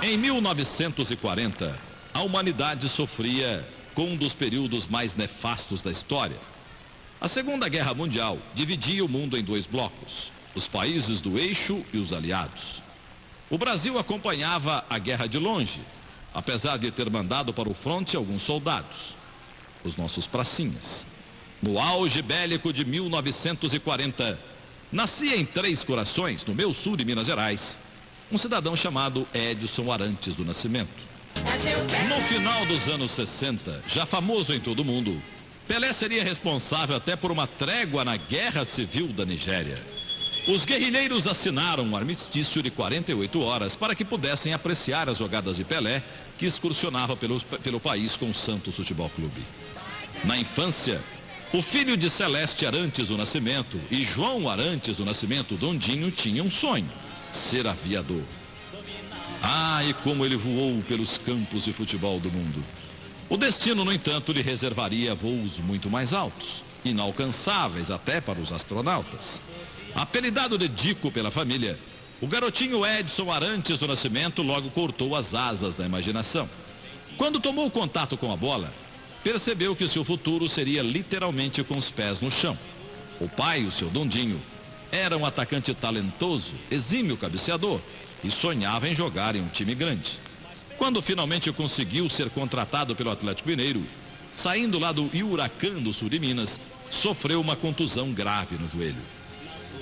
Em 1940, a humanidade sofria com um dos períodos mais nefastos da história. A Segunda Guerra Mundial dividia o mundo em dois blocos, os países do eixo e os aliados. O Brasil acompanhava a guerra de longe, apesar de ter mandado para o fronte alguns soldados, os nossos pracinhas. No auge bélico de 1940, nascia em Três Corações, no meu sul de Minas Gerais, um cidadão chamado Edson Arantes do Nascimento. No final dos anos 60, já famoso em todo o mundo, Pelé seria responsável até por uma trégua na Guerra Civil da Nigéria. Os guerrilheiros assinaram um armistício de 48 horas para que pudessem apreciar as jogadas de Pelé, que excursionava pelo país com o Santos Futebol Clube. Na infância, o filho de Celeste Arantes do Nascimento e João Arantes do Nascimento, Dondinho, tinha um sonho: ser aviador. Ah, e como ele voou pelos campos de futebol do mundo. O destino, no entanto, lhe reservaria voos muito mais altos, inalcançáveis até para os astronautas. Apelidado de Dico pela família, o garotinho Edson Arantes do Nascimento logo cortou as asas da imaginação. Quando tomou contato com a bola, percebeu que seu futuro seria literalmente com os pés no chão. O pai, o seu Dondinho, era um atacante talentoso, exímio cabeceador, e sonhava em jogar em um time grande. Quando finalmente conseguiu ser contratado pelo Atlético Mineiro, saindo lá do Huracan do sul de Minas, sofreu uma contusão grave no joelho.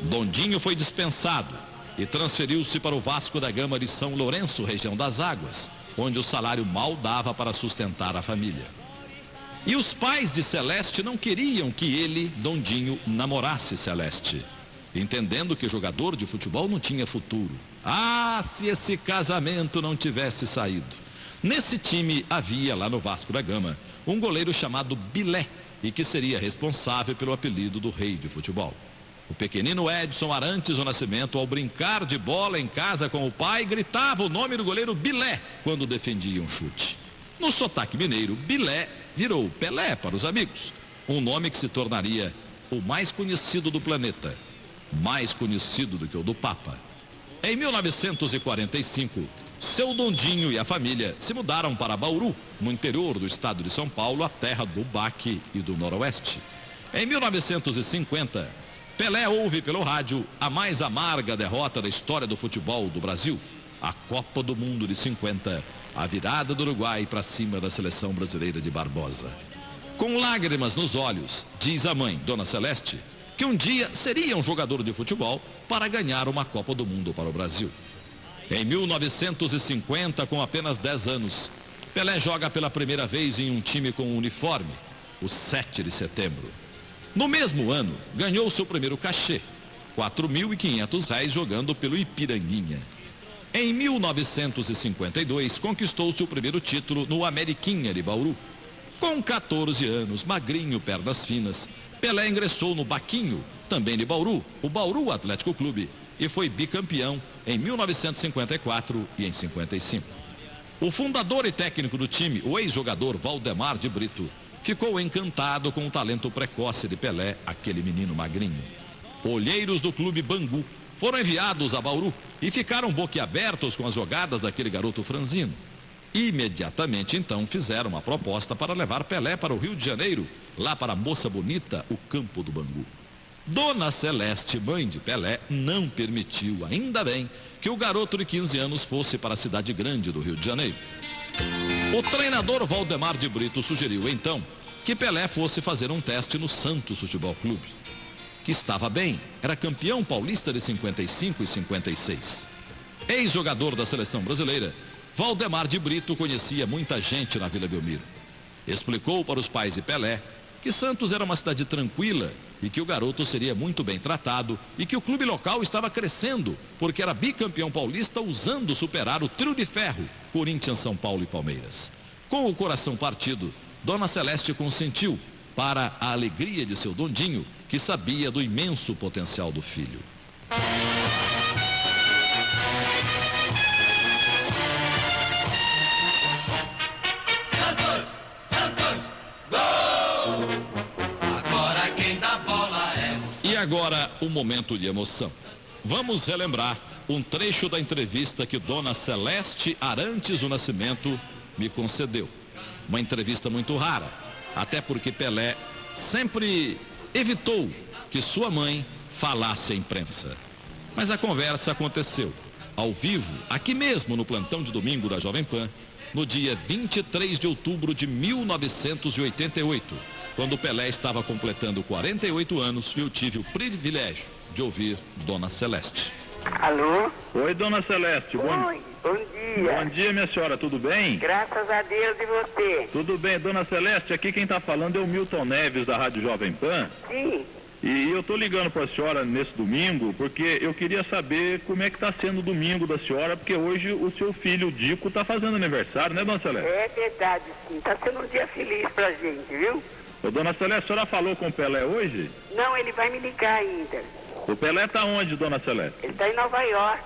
Dondinho foi dispensado e transferiu-se para o Vasco da Gama de São Lourenço, região das Águas, onde o salário mal dava para sustentar a família. E os pais de Celeste não queriam que ele, Dondinho, namorasse Celeste, entendendo que jogador de futebol não tinha futuro. Ah, se esse casamento não tivesse saído. Nesse time havia, lá no Vasco da Gama, um goleiro chamado Bilé, e que seria responsável pelo apelido do rei de futebol. O pequenino Edson Arantes do Nascimento, ao brincar de bola em casa com o pai, gritava o nome do goleiro Bilé quando defendia um chute. No sotaque mineiro, Bilé virou Pelé para os amigos, um nome que se tornaria o mais conhecido do planeta, mais conhecido do que o do Papa. Em 1945, seu Dondinho e a família se mudaram para Bauru, no interior do estado de São Paulo, a terra do baque e do noroeste. Em 1950, Pelé ouve pelo rádio a mais amarga derrota da história do futebol do Brasil, a Copa do Mundo de 50, a virada do Uruguai para cima da seleção brasileira de Barbosa. Com lágrimas nos olhos, diz a mãe, Dona Celeste, que um dia seria um jogador de futebol para ganhar uma Copa do Mundo para o Brasil. Em 1950, com apenas 10 anos, Pelé joga pela primeira vez em um time com um uniforme, o 7 de setembro. No mesmo ano, ganhou seu primeiro cachê, R$ 4.500 jogando pelo Ipiranguinha. Em 1952, conquistou seu primeiro título no Ameriquinha de Bauru. Com 14 anos, magrinho, pernas finas, Pelé ingressou no Baquinho, também de Bauru, o Bauru Atlético Clube, e foi bicampeão em 1954 e em 55. O fundador e técnico do time, o ex-jogador Valdemar de Brito, ficou encantado com o talento precoce de Pelé, aquele menino magrinho. Olheiros do clube Bangu foram enviados a Bauru e ficaram boquiabertos com as jogadas daquele garoto franzino. Imediatamente, então, fizeram uma proposta para levar Pelé para o Rio de Janeiro, lá para Moça Bonita, o campo do Bangu. Dona Celeste, mãe de Pelé, não permitiu, ainda bem, que o garoto de 15 anos fosse para a cidade grande do Rio de Janeiro. O treinador Valdemar de Brito sugeriu, então, que Pelé fosse fazer um teste no Santos Futebol Clube, que estava bem, era campeão paulista de 55 e 56. Ex-jogador da seleção brasileira, Valdemar de Brito conhecia muita gente na Vila Belmiro. Explicou para os pais de Pelé que Santos era uma cidade tranquila e que o garoto seria muito bem tratado e que o clube local estava crescendo porque era bicampeão paulista, ousando superar o trio de ferro, Corinthians, São Paulo e Palmeiras. Com o coração partido, Dona Celeste consentiu, para a alegria de seu Dondinho, que sabia do imenso potencial do filho. E agora, um momento de emoção. Vamos relembrar um trecho da entrevista que Dona Celeste Arantes do Nascimento me concedeu. Uma entrevista muito rara, até porque Pelé sempre evitou que sua mãe falasse à imprensa. Mas a conversa aconteceu, ao vivo, aqui mesmo no plantão de domingo da Jovem Pan, no dia 23 de outubro de 1988, quando Pelé estava completando 48 anos e eu tive o privilégio de ouvir Dona Celeste. Alô? Oi, Dona Celeste. Oi, bom dia. Bom dia, minha senhora, tudo bem? Graças a Deus, e você? Tudo bem, Dona Celeste, aqui quem está falando é o Milton Neves, da Rádio Jovem Pan. Sim. E eu estou ligando para a senhora nesse domingo, porque eu queria saber como é que está sendo o domingo da senhora, porque hoje o seu filho, o Dico, está fazendo aniversário, né, Dona Celeste? É verdade, sim. Está sendo um dia feliz pra gente, viu? Ô, Dona Celeste, a senhora falou com o Pelé hoje? Não, ele vai me ligar ainda. O Pelé está onde, Dona Celeste? Ele está em Nova York.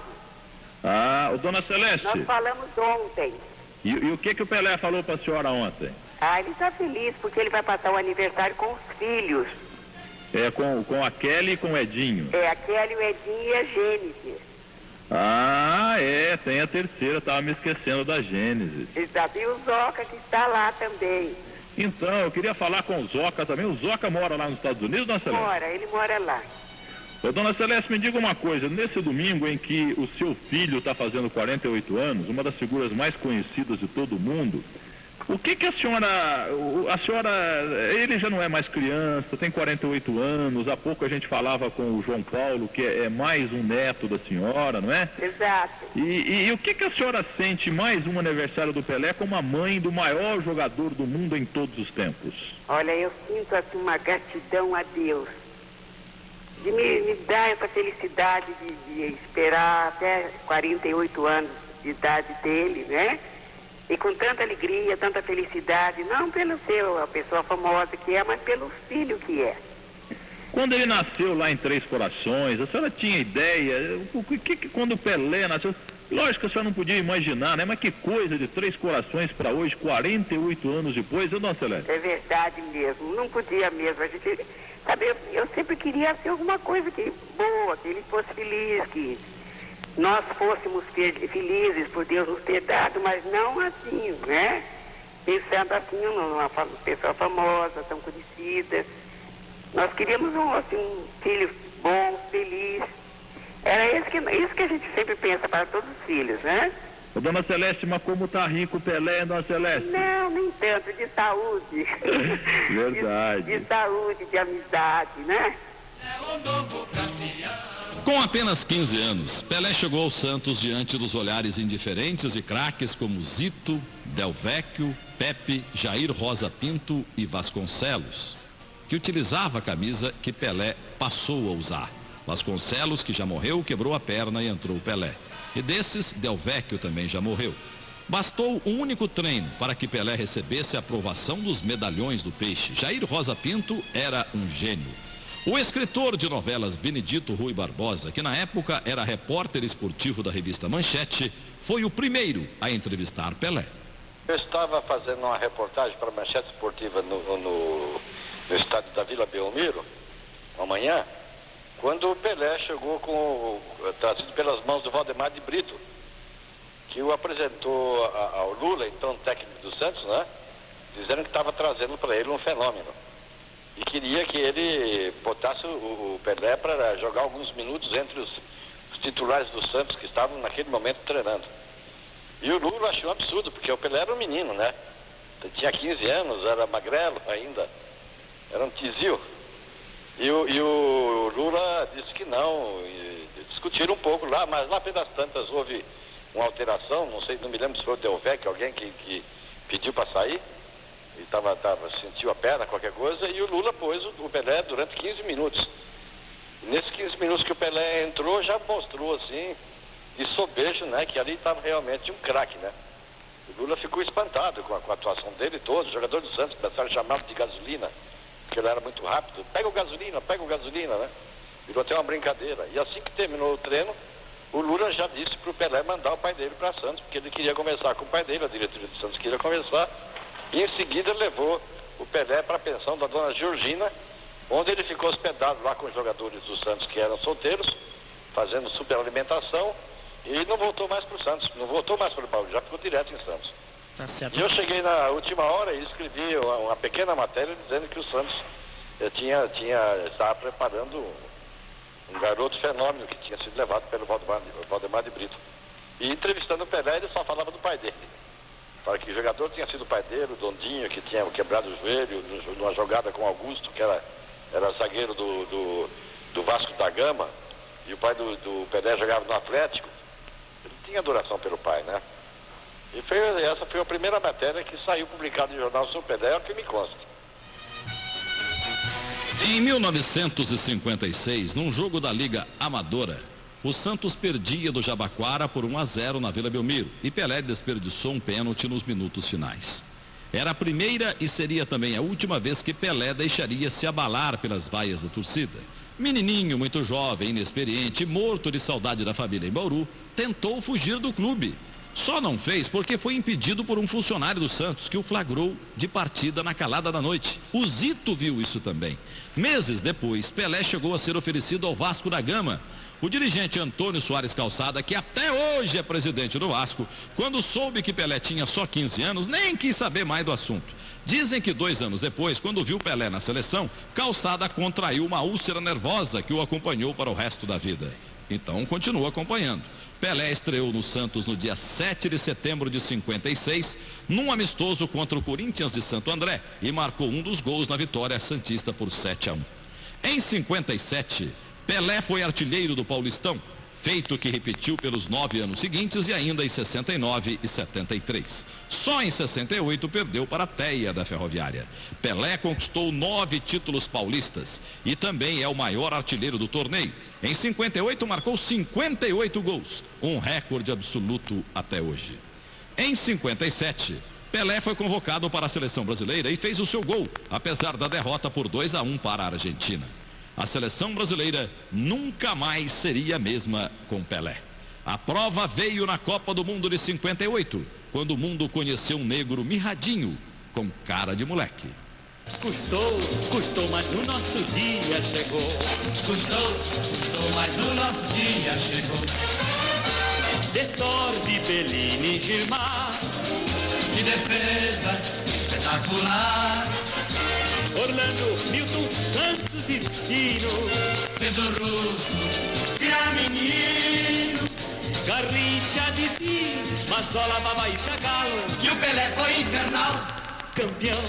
Ah, ô, Dona Celeste, Nós falamos ontem. e o que o Pelé falou para a senhora ontem? Ah, ele está feliz porque ele vai passar o aniversário com os filhos. É com a Kelly e com o Edinho. É, a Kelly, o Edinho e a Gênesis. Ah, tem a terceira, estava me esquecendo da Gênesis. Exato. E o Zoca, que está lá também. Então, eu queria falar com o Zoca também. O Zoca mora lá nos Estados Unidos, Dona Celeste? Ele mora lá. Ô, Dona Celeste, me diga uma coisa. Nesse domingo em que o seu filho está fazendo 48 anos, uma das figuras mais conhecidas de todo o mundo, o que a senhora... Ele já não é mais criança, tem 48 anos, há pouco a gente falava com o João Paulo, que é mais um neto da senhora, não é? Exato. E o que a senhora sente mais um aniversário do Pelé como a mãe do maior jogador do mundo em todos os tempos? Olha, eu sinto assim uma gratidão a Deus de me dar essa felicidade de esperar até 48 anos de idade dele, né? E com tanta alegria, tanta felicidade, não pelo ser a pessoa famosa que é, mas pelo filho que é. Quando ele nasceu lá em Três Corações, a senhora tinha ideia? Quando o Pelé nasceu, lógico que a senhora não podia imaginar, né? Mas que coisa de Três Corações para hoje, 48 anos depois, Dona Celeste? É verdade mesmo, não podia mesmo. A gente, sabe, eu sempre queria ser alguma coisa boa, que ele fosse feliz, que nós fôssemos felizes por Deus nos ter dado, mas não assim, né? Pensando assim numa pessoa famosa, tão conhecida. Nós queríamos um filho bom, feliz. Era isso que a gente sempre pensa para todos os filhos, né? Ô, Dona Celeste, mas como tá rico o Pelé, Dona Celeste? Não, nem tanto, de saúde. Verdade. De saúde, de amizade, né? Com apenas 15 anos, Pelé chegou ao Santos diante dos olhares indiferentes de craques como Zito, Del Vecchio, Pepe, Jair Rosa Pinto e Vasconcelos, que utilizava a camisa que Pelé passou a usar. Vasconcelos, que já morreu, quebrou a perna e entrou o Pelé. E desses, Del Vecchio também já morreu. Bastou um único treino para que Pelé recebesse a aprovação dos medalhões do Peixe. Jair Rosa Pinto era um gênio. O escritor de novelas Benedito Rui Barbosa, que na época era repórter esportivo da revista Manchete, foi o primeiro a entrevistar Pelé. Eu estava fazendo uma reportagem para a Manchete Esportiva no estádio da Vila Belmiro, amanhã, quando o Pelé chegou trazido pelas mãos do Valdemar de Brito, que o apresentou ao Lula, então técnico do Santos, né? Dizendo que estava trazendo para ele um fenômeno. E queria que ele botasse o Pelé para jogar alguns minutos entre os titulares do Santos que estavam naquele momento treinando. E o Lula achou um absurdo, porque o Pelé era um menino, né? Tinha 15 anos, era magrelo ainda, era um tizio. E o Lula disse que não, discutiram um pouco lá, mas lá pelas tantas houve uma alteração, não me lembro se foi o Del Vecchio, alguém que pediu para sair. E sentiu a perna, qualquer coisa, e o Lula pôs o Pelé durante 15 minutos. E nesses 15 minutos que o Pelé entrou, já mostrou, assim, de sobejo, né, que ali estava realmente um craque, né. O Lula ficou espantado com a atuação dele todo. Os jogadores do Santos começaram a chamá-lo de gasolina, porque ele era muito rápido. Pega o gasolina, né. Virou até uma brincadeira. E assim que terminou o treino, o Lula já disse para o Pelé mandar o pai dele para Santos, porque ele queria conversar com o pai dele, a diretoria do Santos queria conversar. E em seguida levou o Pelé para a pensão da dona Georgina, onde ele ficou hospedado lá com os jogadores do Santos que eram solteiros, fazendo superalimentação e não voltou mais para o Santos, não voltou mais para o Bauru, já ficou direto em Santos. Tá certo. E eu cheguei na última hora e escrevi uma pequena matéria dizendo que o Santos estava preparando um garoto fenômeno que tinha sido levado pelo Valdemar de Brito. E entrevistando o Pelé, ele só falava do pai dele. Para que o jogador tinha sido o pai dele, o Dondinho, que tinha quebrado o joelho numa jogada com o Augusto, que era zagueiro do Vasco da Gama, e o pai do Pelé jogava no Atlético. Ele tinha adoração pelo pai, né? E essa foi a primeira matéria que saiu publicada no jornal sobre o Pelé, é o que me consta. Em 1956, num jogo da Liga Amadora, o Santos perdia do Jabaquara por 1-0 na Vila Belmiro e Pelé desperdiçou um pênalti nos minutos finais. Era a primeira e seria também a última vez que Pelé deixaria se abalar pelas vaias da torcida. Menininho, muito jovem, inexperiente, morto de saudade da família em Bauru, tentou fugir do clube. Só não fez porque foi impedido por um funcionário do Santos que o flagrou de partida na calada da noite. O Zito viu isso também. Meses depois, Pelé chegou a ser oferecido ao Vasco da Gama. O dirigente Antônio Soares Calçada, que até hoje é presidente do Vasco, quando soube que Pelé tinha só 15 anos, nem quis saber mais do assunto. Dizem que 2 anos depois, quando viu Pelé na seleção, Calçada contraiu uma úlcera nervosa que o acompanhou para o resto da vida. Então continua acompanhando. Pelé estreou no Santos no dia 7 de setembro de 56, num amistoso contra o Corinthians de Santo André, e marcou um dos gols na vitória santista por 7-1. Em 57, Pelé foi artilheiro do Paulistão, feito que repetiu pelos 9 anos seguintes e ainda em 69 e 73. Só em 68 perdeu para a Teia da Ferroviária. Pelé conquistou 9 títulos paulistas e também é o maior artilheiro do torneio. Em 58 marcou 58 gols, um recorde absoluto até hoje. Em 57, Pelé foi convocado para a seleção brasileira e fez o seu gol, apesar da derrota por 2-1 para a Argentina. A seleção brasileira nunca mais seria a mesma com Pelé. A prova veio na Copa do Mundo de 58, quando o mundo conheceu um negro mirradinho, com cara de moleque. Custou, mas o nosso dia chegou. Custou, mas o nosso dia chegou. Desorde, Bellini, Gilmar, que defesa espetacular. Orlando, Milton, Santos e Tino, fez o russo virar menino. Garrincha de Pires, Mazzola, Baba e Cagalo, e o Pelé foi infernal. Campeão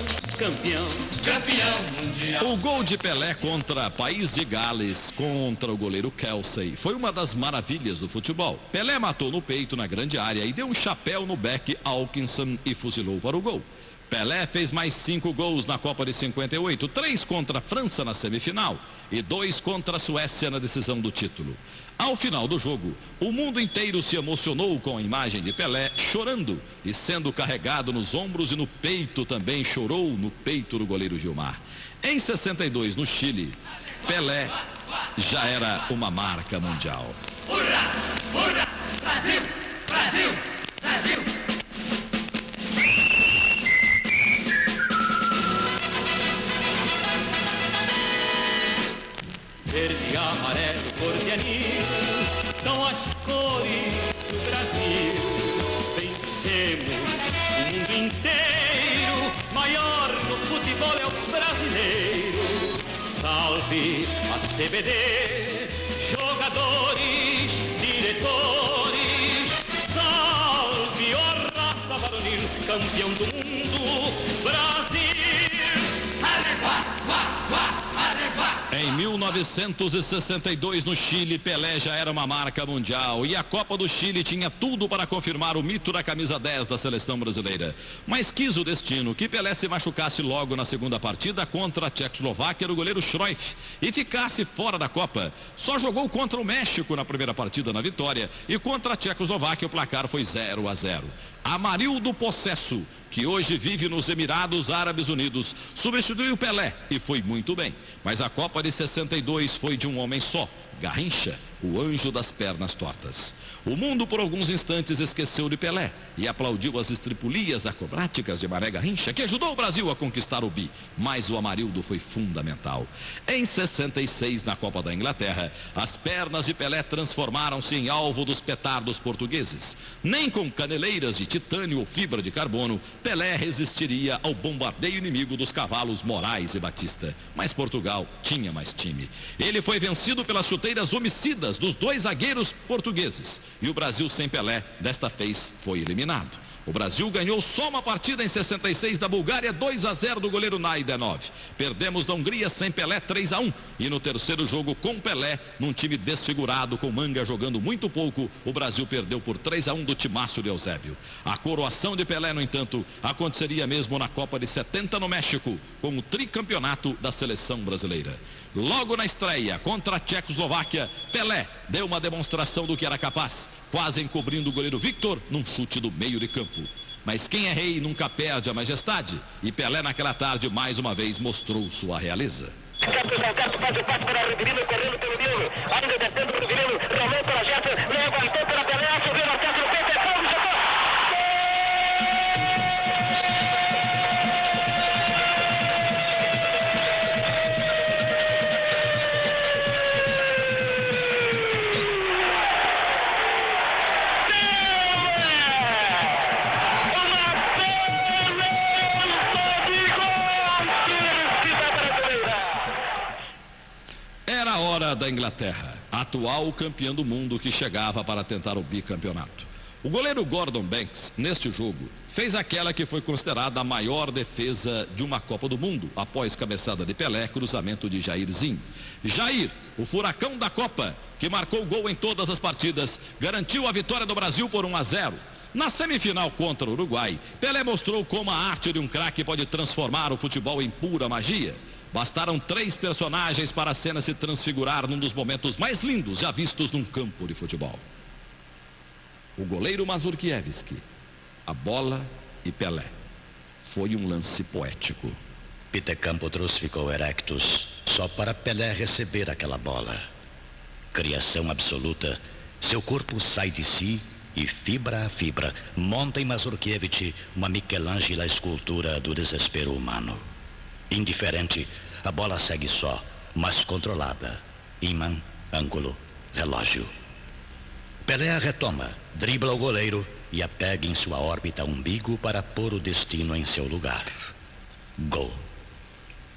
mundial. O gol de Pelé contra País de Gales, contra o goleiro Kelsey, foi uma das maravilhas do futebol. Pelé matou no peito na grande área e deu um chapéu no Beck Alkinson e fuzilou para o gol. Pelé fez mais 5 gols na Copa de 58, 3 contra a França na semifinal e 2 contra a Suécia na decisão do título. Ao final do jogo, o mundo inteiro se emocionou com a imagem de Pelé chorando e sendo carregado nos ombros, e no peito também chorou no peito do goleiro Gilmar. Em 62, no Chile, Pelé já era uma marca mundial. Hurra, hurra, Brasil, Brasil, Brasil. Verde, amarelo, cor de anil, são as cores do Brasil. Vencemos o mundo inteiro, maior no futebol é o brasileiro. Salve a CBD, jogadores, diretores. Salve a raça varonil, campeão do mundo, Brasil. Aleguá, guá, guá. Em 1962, no Chile, Pelé já era uma marca mundial e a Copa do Chile tinha tudo para confirmar o mito da camisa 10 da seleção brasileira. Mas quis o destino que Pelé se machucasse logo na segunda partida contra a Tchecoslováquia no goleiro Cruyff e ficasse fora da Copa. Só jogou contra o México na primeira partida na vitória e contra a Tchecoslováquia o placar foi 0-0. Amarildo Possesso, que hoje vive nos Emirados Árabes Unidos, substituiu Pelé e foi muito bem. Mas a Copa de 62 foi de um homem só, Garrincha. o anjo das pernas tortas. O mundo por alguns instantes esqueceu de Pelé e aplaudiu as estripulias acrobáticas de Mané Garrincha, que ajudou o Brasil a conquistar o bi, mas o Amarildo foi fundamental. Em 66, na Copa da Inglaterra, as pernas de Pelé transformaram-se em alvo dos petardos portugueses. Nem com caneleiras de titânio ou fibra de carbono, Pelé resistiria ao bombardeio inimigo dos cavalos Moraes e Batista. Mas Portugal tinha mais time. Ele foi vencido pelas chuteiras homicidas dos dois zagueiros portugueses. E o Brasil sem Pelé, desta vez, foi eliminado. O Brasil ganhou só uma partida em 66 da Bulgária, 2-0 do goleiro Najdenov. Perdemos da Hungria sem Pelé, 3-1. E no terceiro jogo com Pelé, num time desfigurado, com Manga jogando muito pouco, o Brasil perdeu por 3-1 do timaço de Eusébio. A coroação de Pelé, no entanto, aconteceria mesmo na Copa de 70 no México, com o tricampeonato da seleção brasileira. Logo na estreia contra a Tchecoslováquia, Pelé deu uma demonstração do que era capaz, quase encobrindo o goleiro Victor num chute do meio de campo. Mas quem é rei nunca perde a majestade, e Pelé naquela tarde mais uma vez mostrou sua realeza. Carlos Alberto faz o passe para Riverino, correndo pelo Nilo, ainda descendo para o Riverino, rolou para Jefferson, não aguentou para Pelé, subiu na testa do peito, é gol, jogou! Era a hora da Inglaterra, atual campeã do mundo que chegava para tentar o bicampeonato. O goleiro Gordon Banks, neste jogo, fez aquela que foi considerada a maior defesa de uma Copa do Mundo, após cabeçada de Pelé, cruzamento de Jairzinho. Jair, o furacão da Copa, que marcou gol em todas as partidas, garantiu a vitória do Brasil por 1-0. Na semifinal contra o Uruguai, Pelé mostrou como a arte de um craque pode transformar o futebol em pura magia. Bastaram 3 personagens para a cena se transfigurar num dos momentos mais lindos já vistos num campo de futebol. O goleiro Mazurkiewicz, a bola e Pelé. Foi um lance poético. Pitecampotrus ficou erectus só para Pelé receber aquela bola. Criação absoluta, seu corpo sai de si e fibra a fibra monta em Mazurkiewicz uma Michelangelo escultura do desespero humano. Indiferente, a bola segue só, mas controlada. Ímã, ângulo, relógio. Pelé a retoma, dribla o goleiro e a pega em sua órbita umbigo para pôr o destino em seu lugar. Gol.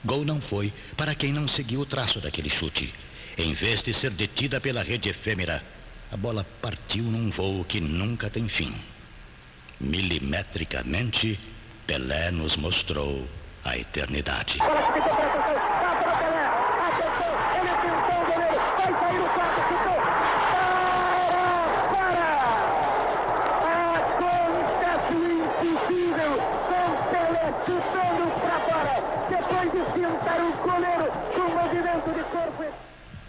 Gol não foi para quem não seguiu o traço daquele chute. Em vez de ser detida pela rede efêmera, a bola partiu num voo que nunca tem fim. Milimetricamente, Pelé nos mostrou a eternidade.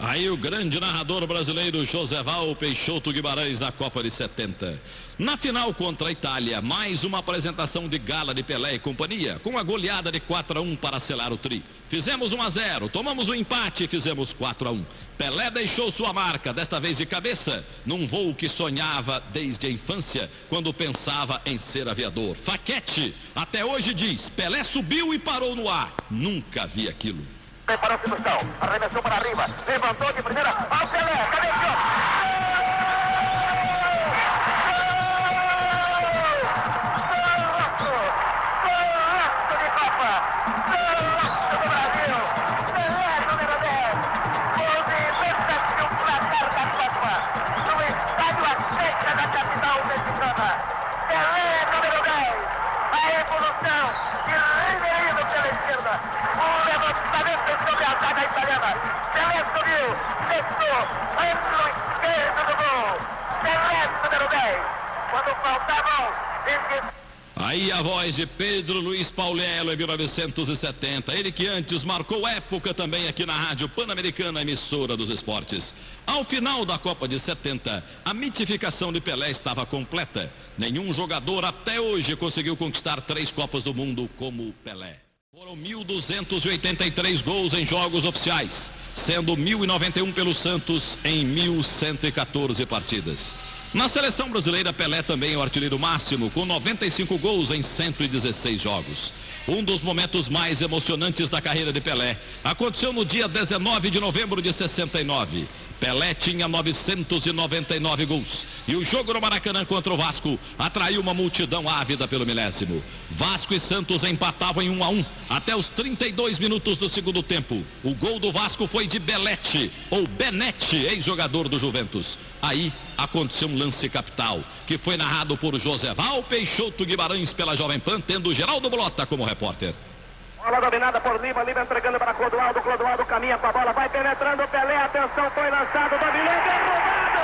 Aí o grande narrador brasileiro Joséval Peixoto Guimarães na Copa de 70. Na final contra a Itália, mais uma apresentação de gala de Pelé e companhia, com a goleada de 4-1 para selar o tri. Fizemos 1-0, tomamos um empate e fizemos 4-1. Pelé deixou sua marca, desta vez de cabeça, num voo que sonhava desde a infância, quando pensava em ser aviador. Faquete, até hoje diz, Pelé subiu e parou no ar. Nunca vi aquilo. Preparou-se no chão, arremessou para arriba, levantou de primeira, ao Pelé, cabeceou! Golaço de Copa! Golaço do Brasil! Pelé, número 10! Movimenta-se o placar da Copa! No estádio Azteca da capital mexicana! Pelé, número 10! A evolução de Riverino pela esquerda! O levantamento sobre a zaga italiana. Pelé subiu, testou, ângulo esquerdo do gol. Pelé, número 10. Quando faltavam... Aí a voz de Pedro Luiz Paulello em 1970. Ele que antes marcou época também aqui na Rádio Pan-Americana, emissora dos esportes. Ao final da Copa de 70, a mitificação de Pelé estava completa. Nenhum jogador até hoje conseguiu conquistar 3 Copas do Mundo como Pelé. Foram 1.283 gols em jogos oficiais, sendo 1.091 pelo Santos em 1.114 partidas. Na seleção brasileira, Pelé também é o artilheiro máximo, com 95 gols em 116 jogos. Um dos momentos mais emocionantes da carreira de Pelé aconteceu no dia 19 de novembro de 69. Pelé tinha 999 gols e o jogo no Maracanã contra o Vasco atraiu uma multidão ávida pelo milésimo. Vasco e Santos empatavam em 1-1 até os 32 minutos do segundo tempo. O gol do Vasco foi de Belete, ou Benete, ex-jogador do Juventus. Aí aconteceu um lance capital, que foi narrado por Joseval Peixoto Guimarães pela Jovem Pan, tendo Geraldo Blota como repórter. Bola dominada por Lima, Lima entregando para Clodoaldo, Clodoaldo caminha com a bola, vai penetrando, Pelé, atenção, foi lançado, dominou, derrubado!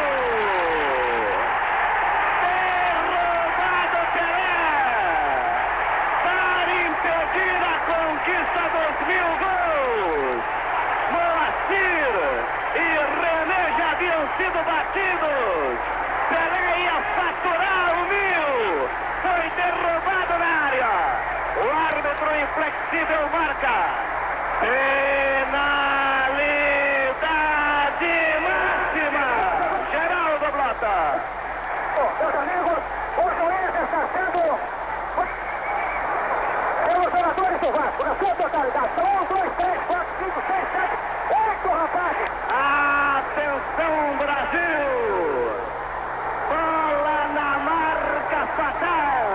Derrubado Pelé! Para impedir a conquista dos 1000 gols! Moacir e René já haviam sido batidos! Pelé ia faturar o 1000! Foi derrubado na área! O árbitro inflexível marca. Penalidade máxima. Geraldo Blota. Meus amigos, o juiz está sendo pelos jogadores do Vasco, na sua totalidade. 1, 2, 3, 4, 5, 6, 7, 8 rapazes. Atenção, Brasil. Bola na marca fatal.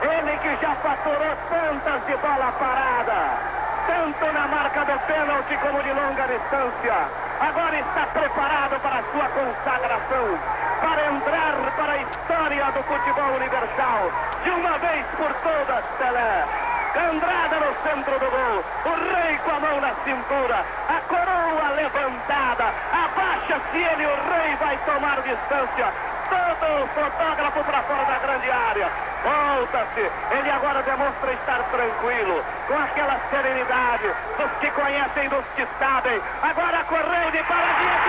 Ele que já faturou tantas de bola parada, tanto na marca do pênalti como de longa distância. Agora está preparado para a sua consagração, para entrar para a história do futebol universal. De uma vez por todas, Pelé. Andrada no centro do gol, o rei com a mão na cintura, a coroa levantada, abaixa-se ele, o rei vai tomar distância. Todo o fotógrafo para fora da grande área. Volta-se. Ele agora demonstra estar tranquilo, com aquela serenidade dos que conhecem, dos que sabem. Agora correu de paradinha,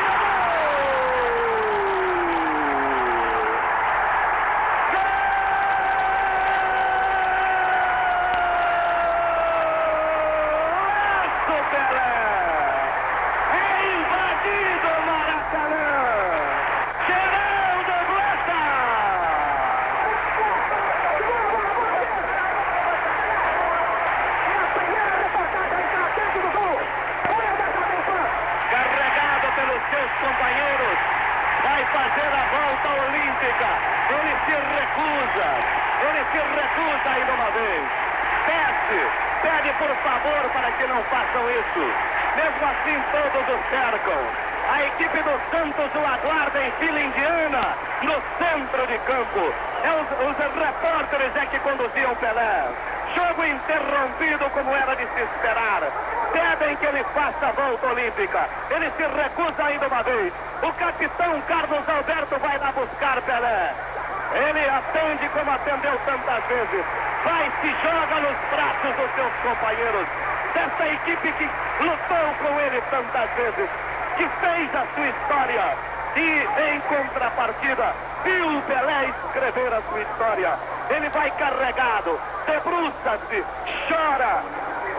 companheiros, vai fazer a volta olímpica. Ele se recusa ainda uma vez. Pede por favor para que não façam isso. Mesmo assim todos o cercam. A equipe do Santos o aguarda em fila indiana, no centro de campo. Os repórteres é que conduziam Pelé. Jogo interrompido como era de se esperar. Pedem que ele faça a volta olímpica. Ele se recusa ainda uma vez. O capitão Carlos Alberto vai lá buscar Pelé. Ele atende como atendeu tantas vezes. Vai, se joga nos braços dos seus companheiros. Dessa equipe que lutou com ele tantas vezes. Que fez a sua história. E, em contrapartida, viu Pelé escrever a sua história. Ele vai carregado, debruça-se, chora.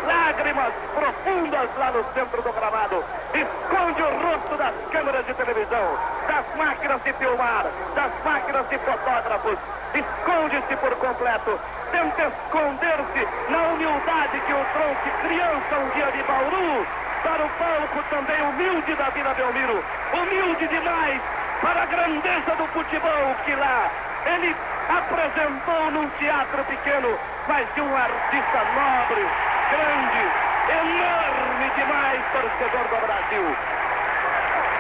Lágrimas profundas lá no centro do gramado. Esconde o rosto das câmeras de televisão, das máquinas de filmar, das máquinas de fotógrafos. Esconde-se por completo. Tenta esconder-se na humildade que o trouxe criança um dia de Bauru para o palco também humilde da Vila Belmiro. Humilde demais para a grandeza do futebol que lá ele apresentou num teatro pequeno, mas de um artista nobre, grande, enorme demais, torcedor do Brasil.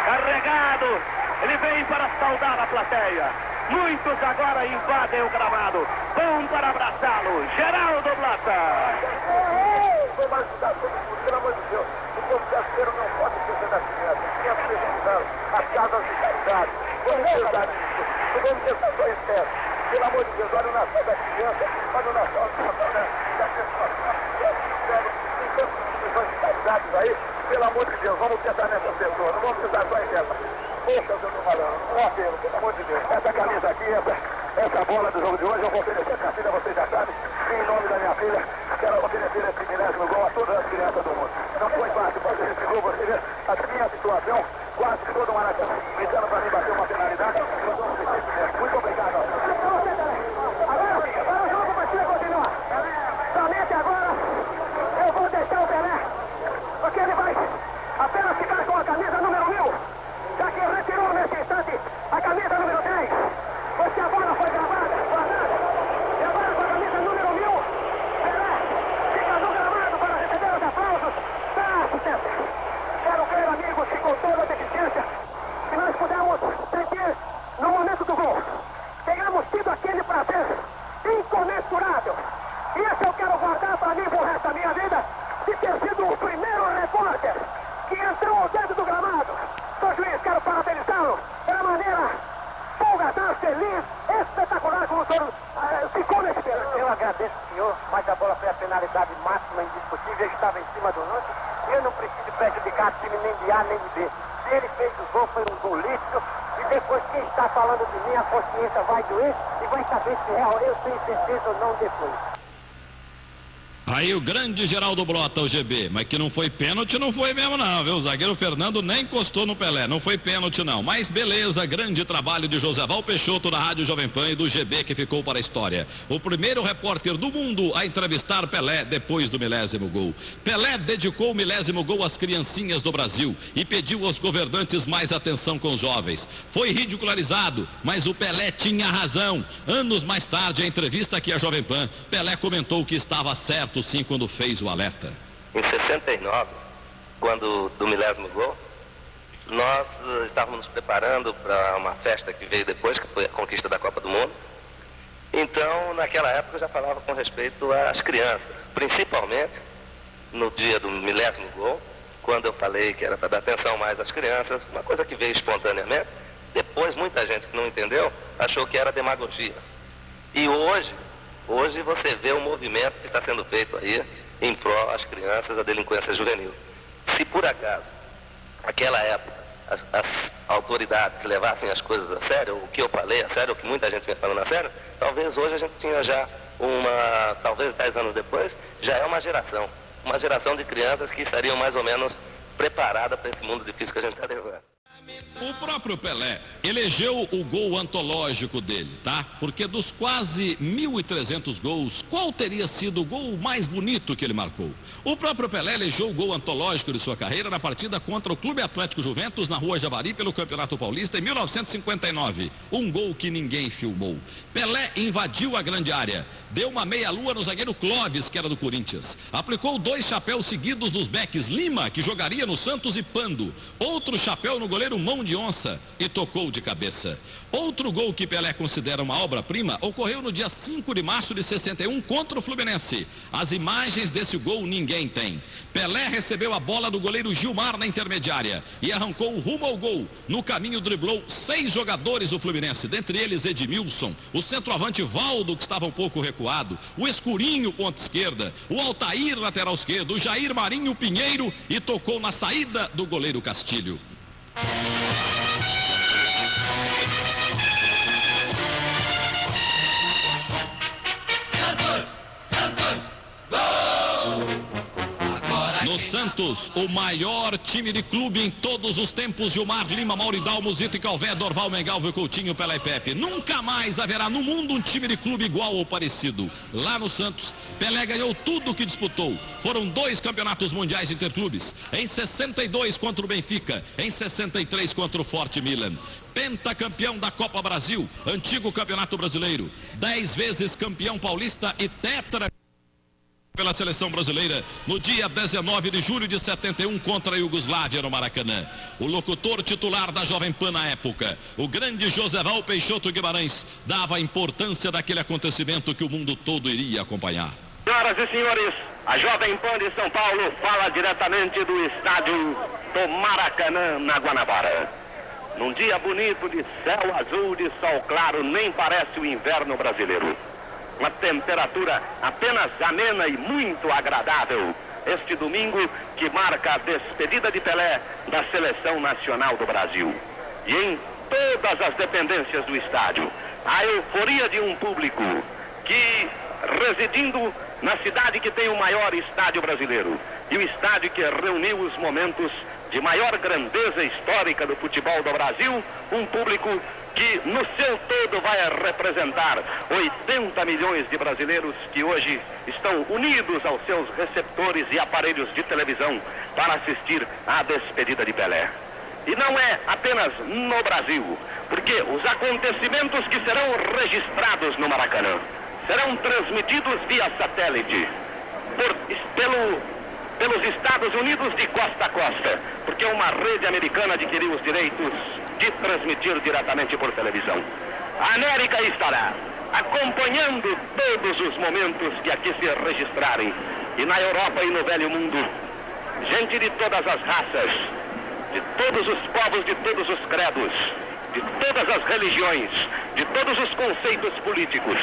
Carregado, ele vem para saudar a plateia. Muitos agora invadem o gramado, vão para abraçá-lo. Geraldo Blota. Vamos ajudar todo mundo, pelo amor de Deus. O povo brasileiro não pode esquecer das crianças. Crianças precisando, as casas de caridade. Vamos pensar nisso. Vamos pensar só em pé. Pelo amor de Deus, olha o Natal das crianças, olha o Natal da pessoa. Tem tantas instituições de caridade aí. Pelo amor de Deus, vamos pensar nessas pessoas. Não vamos pensar só em essa. Poxa, eu tô falando. Um apelo, pelo amor de Deus. Essa camisa aqui, essa bola do jogo de hoje, eu vou oferecer a camisa, vocês já sabem. Em nome da minha filha, quero oferecer esse 30º gol a todas as crianças do mundo. Não foi fácil fazer esse gol, você vê a minha situação, quase todo o Maracanã gritando para mim bater uma penalidade. Muito obrigado. Agora o jogo vai ser continuar. Somente agora eu vou deixar o Pelé, porque ele vai apenas ficar com a camisa número 1000, já que retirou nesse instante a camisa número 10, porque a bola foi gravada, guardada, e agora com a camisa número 1000, Pelé fica no gramado para receber os aplausos da assistência. Quero ver, amigos, que com toda a deficiência que nós pudemos sentir no momento do gol, tenhamos tido aquele prazer incomensurável. E esse eu quero guardar para mim pro resto da minha vida, de ter sido o primeiro repórter que entrou dentro do gramado. Sr. juiz, quero parabenizá-lo pela maneira folgadaz, feliz, espetacular como o senhor ficou nesse pênalti. Eu agradeço ao senhor, mas a bola foi a penalidade máxima, indiscutível, estava em cima do lance. Eu não preciso prejudicar time nem de A nem de B. Se ele fez o gol, foi um gol lícito. E depois quem está falando de mim, a consciência vai doer e vai saber se eu tenho certeza ou não depois. Aí o grande Geraldo Blota, o GB, mas que não foi pênalti, não foi mesmo não, viu? O zagueiro Fernando nem encostou no Pelé, não foi pênalti não. Mas beleza, grande trabalho de Joséval Peixoto da Rádio Jovem Pan e do GB que ficou para a história. O primeiro repórter do mundo a entrevistar Pelé depois do 1000º gol. Pelé dedicou o 1000º gol às criancinhas do Brasil e pediu aos governantes mais atenção com os jovens. Foi ridicularizado, mas o Pelé tinha razão. Anos mais tarde, a entrevista aqui à Jovem Pan, Pelé comentou que estava certo sim quando fez o alerta. Em 69, quando do 1000º gol, nós estávamos nos preparando para uma festa que veio depois, que foi a conquista da Copa do Mundo. Então, naquela época, eu já falava com respeito às crianças, principalmente no dia do 1000º gol, quando eu falei que era para dar atenção mais às crianças, uma coisa que veio espontaneamente. Depois, muita gente que não entendeu achou que era demagogia. E hoje você vê o movimento que está sendo feito aí em prol às crianças, a delinquência juvenil. Se por acaso, naquela época, as autoridades levassem as coisas a sério, o que eu falei a sério, o que muita gente vem falando a sério, talvez hoje a gente tinha já talvez 10 anos depois, já é uma geração de crianças que estariam mais ou menos preparadas para esse mundo difícil que a gente está levando. O próprio Pelé elegeu o gol antológico dele, tá? Porque dos quase 1.300 gols, qual teria sido o gol mais bonito que ele marcou? O próprio Pelé elegeu o gol antológico de sua carreira na partida contra o Clube Atlético Juventus na Rua Javari pelo Campeonato Paulista em 1959. Um gol que ninguém filmou. Pelé invadiu a grande área, deu uma meia-lua no zagueiro Clóvis, que era do Corinthians. Aplicou 2 chapéus seguidos nos backs Lima, que jogaria no Santos, e Pando. Outro chapéu no goleiro Mão de Onça e tocou de cabeça. Outro gol que Pelé considera uma obra-prima ocorreu no dia 5 de março de 61 contra o Fluminense. As imagens desse gol ninguém tem. Pelé recebeu a bola do goleiro Gilmar na intermediária e arrancou rumo ao gol. No caminho driblou 6 jogadores do Fluminense, dentre eles Edmilson, o centroavante Valdo, que estava um pouco recuado, o Escurinho, ponta esquerda, o Altair, lateral esquerdo, o Jair Marinho Pinheiro, e tocou na saída do goleiro Castilho. No Santos, o maior time de clube em todos os tempos, Gilmar, Lima, Mauridalmo, Zito e Calvé, Dorval, Mengalvo, Coutinho, Pelé e Pepe. Nunca mais haverá no mundo um time de clube igual ou parecido. Lá no Santos, Pelé ganhou tudo o que disputou. Foram 2 campeonatos mundiais interclubes. Em 62 contra o Benfica, em 63 contra o Forte Milan. Pentacampeão da Copa Brasil, antigo campeonato brasileiro. 10 vezes campeão paulista e tetra pela seleção brasileira no dia 19 de julho de 71 contra a Iugoslávia no Maracanã. O locutor titular da Jovem Pan na época, o grande Joséval Peixoto Guimarães, dava a importância daquele acontecimento que o mundo todo iria acompanhar. Senhoras e senhores, a Jovem Pan de São Paulo fala diretamente do estádio do Maracanã, na Guanabara. Num dia bonito de céu azul, de sol claro, nem parece o inverno brasileiro. Uma temperatura apenas amena e muito agradável. Este domingo que marca a despedida de Pelé da Seleção Nacional do Brasil. E em todas as dependências do estádio, a euforia de um público que residindo na cidade que tem o maior estádio brasileiro e o estádio que reuniu os momentos de maior grandeza histórica do futebol do Brasil, um público que no seu todo vai representar 80 milhões de brasileiros que hoje estão unidos aos seus receptores e aparelhos de televisão para assistir à despedida de Pelé. E não é apenas no Brasil, porque os acontecimentos que serão registrados no Maracanã serão transmitidos via satélite pelos Estados Unidos de costa a costa, porque uma rede americana adquiriu os direitos de transmitir diretamente por televisão. A América estará acompanhando todos os momentos que aqui se registrarem. E na Europa e no Velho Mundo, gente de todas as raças, de todos os povos, de todos os credos, de todas as religiões, de todos os conceitos políticos,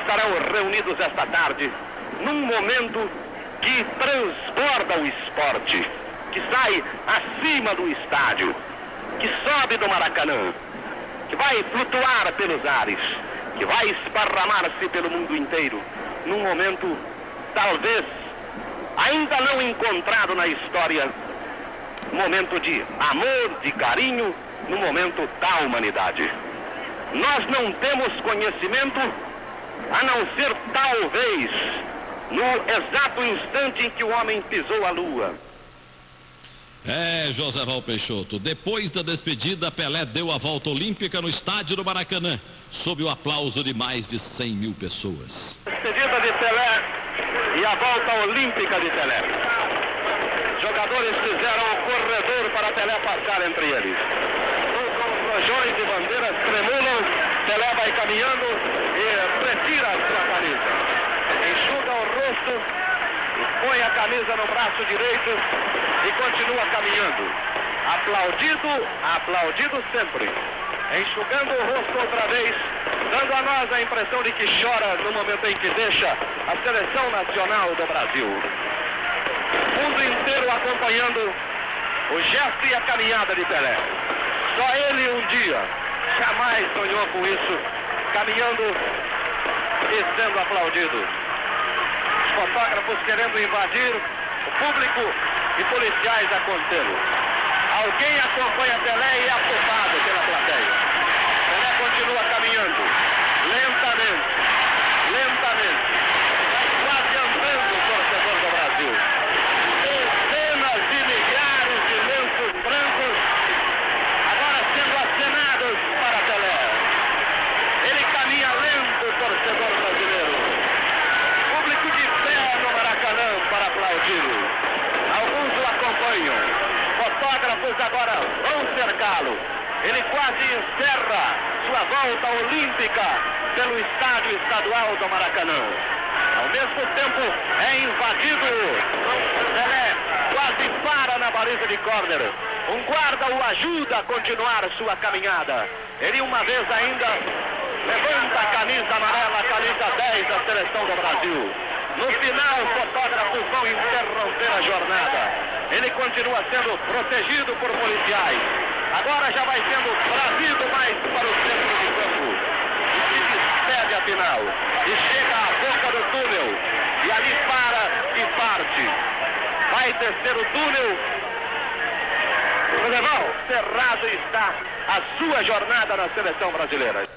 estarão reunidos esta tarde num momento que transborda o esporte, que sai acima do estádio, que sobe do Maracanã, que vai flutuar pelos ares, que vai esparramar-se pelo mundo inteiro, num momento talvez ainda não encontrado na história, momento de amor, de carinho, no momento da humanidade. Nós não temos conhecimento, a não ser talvez no exato instante em que o homem pisou a lua. Joséval Peixoto, depois da despedida, Pelé deu a volta olímpica no estádio do Maracanã, sob o aplauso de mais de 100 mil pessoas. Despedida de Pelé e a volta olímpica de Pelé. Jogadores fizeram o corredor para Pelé passar entre eles. Com os rojões de bandeiras tremulam, Pelé vai caminhando e retira a sua camisa. Enxuga o rosto, põe a camisa no braço direito e continua caminhando. Aplaudido sempre. Enxugando o rosto outra vez, dando a nós a impressão de que chora no momento em que deixa a seleção nacional do Brasil. O mundo inteiro acompanhando o gesto e a caminhada de Pelé. Só ele um dia jamais sonhou com isso, caminhando e sendo aplaudido. Os fotógrafos querendo invadir, o público e policiais a contê-lo. Alguém acompanha Pelé e é afobado pela plateia. Pelé continua caminhando, lentamente, vai quase andando o torcedor do Brasil. Dezenas de milhares de lenços brancos agora sendo acenados para Pelé. Ele caminha lento, o torcedor brasileiro. Público de pé no Maracanã para aplaudi-lo. Alguns o acompanham. Fotógrafos agora vão cercá-lo. Ele quase encerra sua volta olímpica pelo estádio estadual do Maracanã. Ao mesmo tempo é invadido. Pelé quase para na baliza de córner. Um guarda o ajuda a continuar sua caminhada. Ele uma vez ainda levanta a camisa amarela, a camisa 10 da seleção do Brasil. No final, fotógrafos vão interromper a jornada. Ele continua sendo protegido por policiais. Agora já vai sendo trazido mais para o centro de campo. E se despede afinal. E chega à boca do túnel. E ali para e parte. Vai descer o túnel. Cerrado está a sua jornada na seleção brasileira.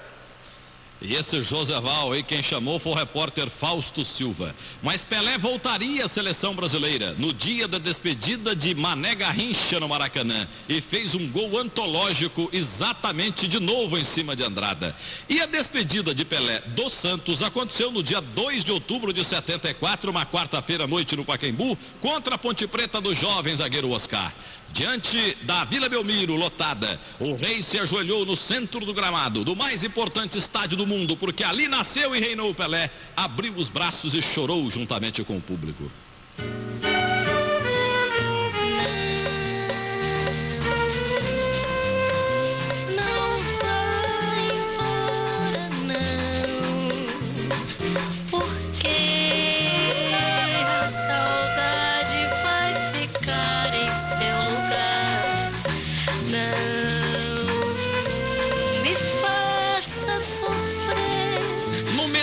E esse Joséval aí, quem chamou foi o repórter Fausto Silva. Mas Pelé voltaria à seleção brasileira no dia da despedida de Mané Garrincha no Maracanã e fez um gol antológico exatamente de novo em cima de Andrada. E a despedida de Pelé do Santos aconteceu no dia 2 de outubro de 74, uma quarta-feira à noite no Pacaembu, contra a Ponte Preta do jovem zagueiro Oscar. Diante da Vila Belmiro lotada, o rei se ajoelhou no centro do gramado, do mais importante estádio do mundo, porque ali nasceu e reinou Pelé, abriu os braços e chorou juntamente com o público.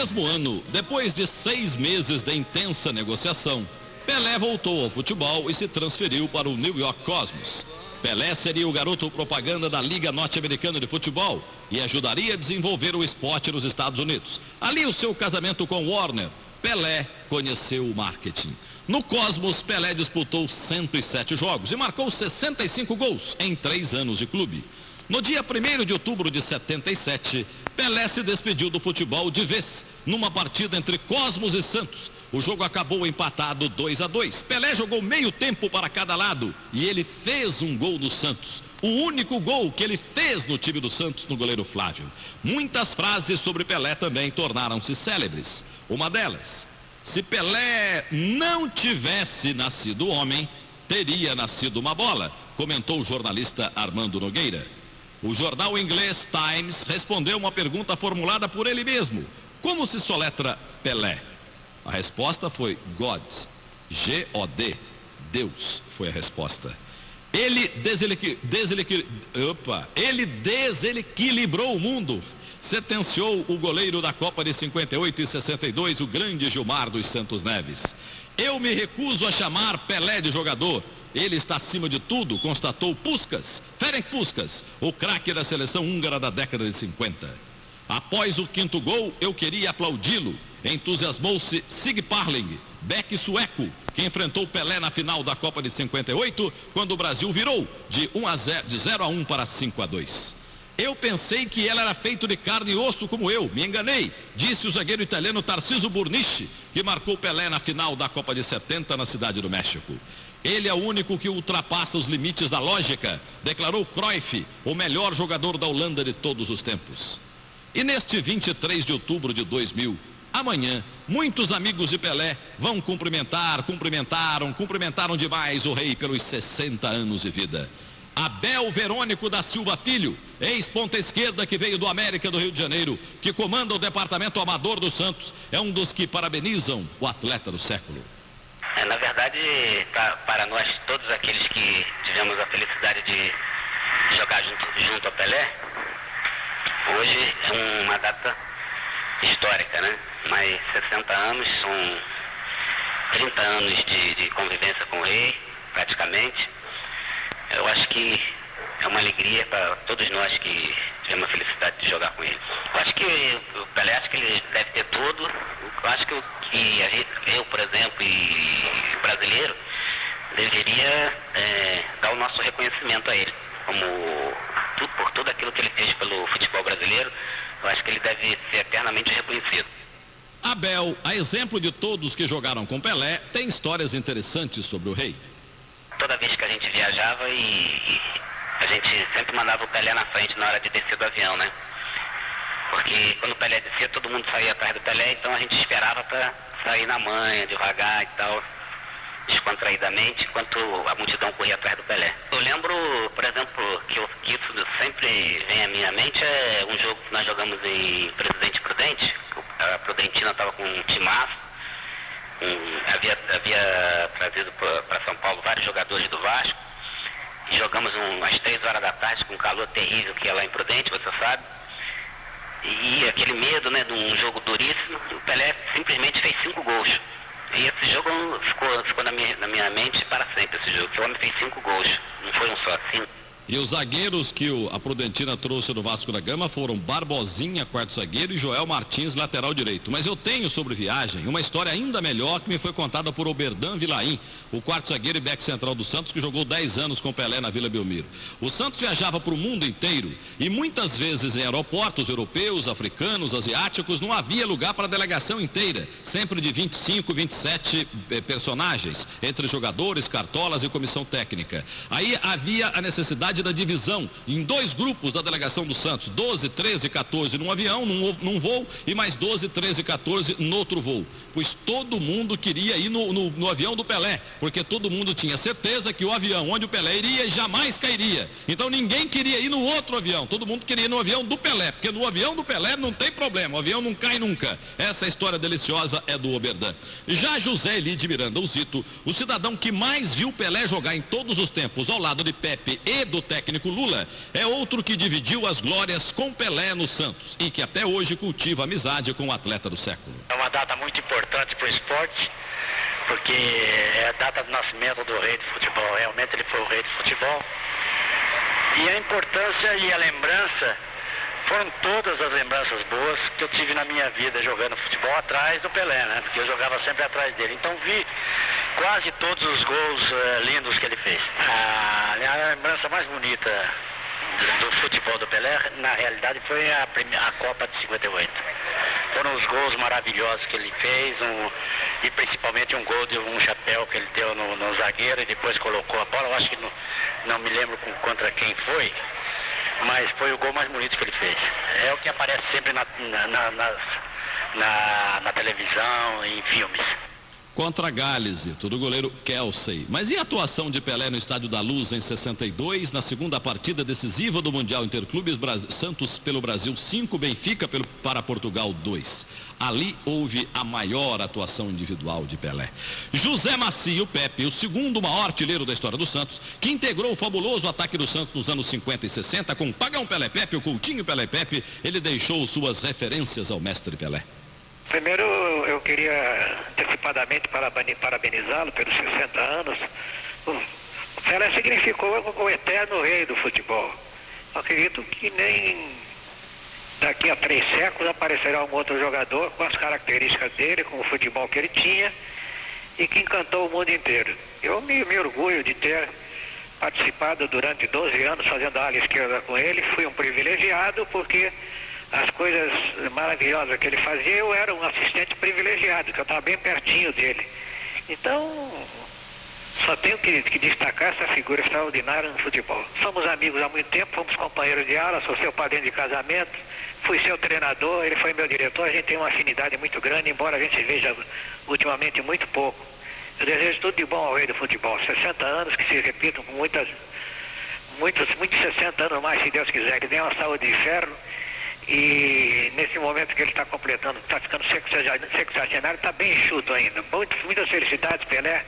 mesmo ano, depois de 6 meses de intensa negociação, Pelé voltou ao futebol e se transferiu para o New York Cosmos. Pelé seria o garoto propaganda da Liga Norte-Americana de Futebol e ajudaria a desenvolver o esporte nos Estados Unidos. Ali, o seu casamento com Warner, Pelé conheceu o marketing. No Cosmos, Pelé disputou 107 jogos e marcou 65 gols em 3 anos de clube. No dia 1º de outubro de 77, Pelé se despediu do futebol de vez, numa partida entre Cosmos e Santos. O jogo acabou empatado 2-2. Pelé jogou meio tempo para cada lado e ele fez um gol no Santos. O único gol que ele fez no time do Santos, no goleiro Flávio. Muitas frases sobre Pelé também tornaram-se célebres. Uma delas: se Pelé não tivesse nascido homem, teria nascido uma bola, comentou o jornalista Armando Nogueira. O jornal inglês Times respondeu uma pergunta formulada por ele mesmo: como se soletra Pelé? A resposta foi God, G-O-D, Deus foi a resposta. Ele desequilibrou o mundo, sentenciou o goleiro da Copa de 58 e 62, o grande Gilmar dos Santos Neves. Eu me recuso a chamar Pelé de jogador. Ele está acima de tudo, constatou Puskás, Ferenc Puskás, o craque da seleção húngara da década de 50. Após o 5º gol, eu queria aplaudi-lo. Entusiasmou-se Sig Parling, back sueco, que enfrentou Pelé na final da Copa de 58, quando o Brasil virou de 0-1 para 5-2. Eu pensei que ele era feito de carne e osso como eu, me enganei, disse o zagueiro italiano Tarcísio Burnichi, que marcou Pelé na final da Copa de 70 na Cidade do México. Ele é o único que ultrapassa os limites da lógica, declarou Cruyff, o melhor jogador da Holanda de todos os tempos. E neste 23 de outubro de 2000, amanhã, muitos amigos de Pelé vão cumprimentaram demais o rei pelos 60 anos de vida. Abel Verônico da Silva Filho, ex-ponta esquerda que veio do América do Rio de Janeiro, que comanda o departamento amador do Santos, é um dos que parabenizam o atleta do século. Na verdade, para nós, todos aqueles que tivemos a felicidade de jogar junto a Pelé, hoje é uma data histórica, né? Mais 60 anos, são 30 anos de convivência com o rei, praticamente. Eu acho que é uma alegria para todos nós que tivemos a felicidade de jogar com ele. Eu acho que o Pelé, acho que ele deve ter tudo. Eu acho que eu, por exemplo, e o brasileiro, deveria dar o nosso reconhecimento a ele. Por tudo aquilo que ele fez pelo futebol brasileiro, eu acho que ele deve ser eternamente reconhecido. Abel, a exemplo de todos que jogaram com Pelé, tem histórias interessantes sobre o rei. Toda vez que a gente viajava a gente sempre mandava o Pelé na frente na hora de descer do avião, né? Porque quando o Pelé descia, todo mundo saía atrás do Pelé, então a gente esperava para sair na manha, devagar e tal, descontraídamente, enquanto a multidão corria atrás do Pelé. Eu lembro, por exemplo, que isso sempre vem à minha mente, é um jogo que nós jogamos em Presidente Prudente. A Prudentina estava com um timaço, havia trazido para São Paulo vários jogadores do Vasco, e jogamos às 3 horas da tarde com um calor terrível que é lá em Prudente, você sabe. E aquele medo, né, de um jogo duríssimo, o Pelé simplesmente fez 5 gols. E esse jogo ficou na minha mente para sempre, esse jogo, que o homem fez 5 gols, não foi um só, 5. E os zagueiros que a Prudentina trouxe do Vasco da Gama foram Barbosinha, quarto zagueiro, e Joel Martins, lateral direito. Mas eu tenho sobre viagem uma história ainda melhor que me foi contada por Oberdan Vilaim, o quarto zagueiro e back central do Santos, que jogou 10 anos com Pelé na Vila Belmiro. O Santos viajava para o mundo inteiro e muitas vezes em aeroportos europeus, africanos, asiáticos, não havia lugar para a delegação inteira, sempre de 25, 27 personagens, entre jogadores, cartolas e comissão técnica. Aí havia a necessidade da divisão em 2 grupos da delegação do Santos, 12, 13, 14 num avião, num voo, e mais 12, 13, 14 no outro voo, pois todo mundo queria ir no avião do Pelé, porque todo mundo tinha certeza que o avião onde o Pelé iria jamais cairia, então ninguém queria ir no outro avião, todo mundo queria ir no avião do Pelé, porque no avião do Pelé não tem problema, o avião não cai nunca. Essa história deliciosa é do Oberdan. Já José Eli de Miranda, o Zito, o cidadão que mais viu Pelé jogar em todos os tempos, ao lado de Pepe e do técnico Lula é outro que dividiu as glórias com Pelé no Santos e que até hoje cultiva amizade com o atleta do século. É uma data muito importante para o esporte, porque é a data do nascimento do rei do futebol. Realmente ele foi o rei do futebol. E a importância e a lembrança foram todas as lembranças boas que eu tive na minha vida jogando futebol atrás do Pelé, né? Porque eu jogava sempre atrás dele. Então vi quase todos os gols lindos que ele fez. A lembrança mais bonita do futebol do Pelé, na realidade, foi a Copa de 58. Foram os gols maravilhosos que ele fez, e principalmente um gol de um chapéu que ele deu no zagueiro e depois colocou a bola. Eu acho que não me lembro contra quem foi, mas foi o gol mais bonito que ele fez. É o que aparece sempre na televisão e em filmes. Contra Gales, do goleiro Kelsey. Mas e a atuação de Pelé no Estádio da Luz em 62, na segunda partida decisiva do Mundial Interclubes, Santos pelo Brasil 5, Benfica para Portugal 2. Ali houve a maior atuação individual de Pelé. José Macio Pepe, o segundo maior artilheiro da história do Santos, que integrou o fabuloso ataque do Santos nos anos 50 e 60, com Pagão Pelé Pepe, o Coutinho Pelé Pepe, ele deixou suas referências ao mestre Pelé. Primeiro, eu queria antecipadamente parabenizá-lo pelos 60 anos. O Pelé significou o eterno rei do futebol. Eu acredito que nem daqui a 3 séculos aparecerá um outro jogador com as características dele, com o futebol que ele tinha e que encantou o mundo inteiro. Eu me orgulho de ter participado durante 12 anos fazendo a ala esquerda com ele. Fui um privilegiado porque as coisas maravilhosas que ele fazia, eu era um assistente privilegiado, que eu estava bem pertinho dele. Então, só tenho que destacar essa figura extraordinária no futebol. Somos amigos há muito tempo, fomos companheiros de aula, sou seu padrinho de casamento, fui seu treinador, ele foi meu diretor, a gente tem uma afinidade muito grande, embora a gente se veja ultimamente muito pouco. Eu desejo tudo de bom ao rei do futebol. 60 anos que se repitam com muitos 60 anos mais, se Deus quiser, que dê uma saúde de ferro. E nesse momento que ele está completando, está ficando sexagenário, está bem enxuto ainda. Muitas felicidades, Pelé,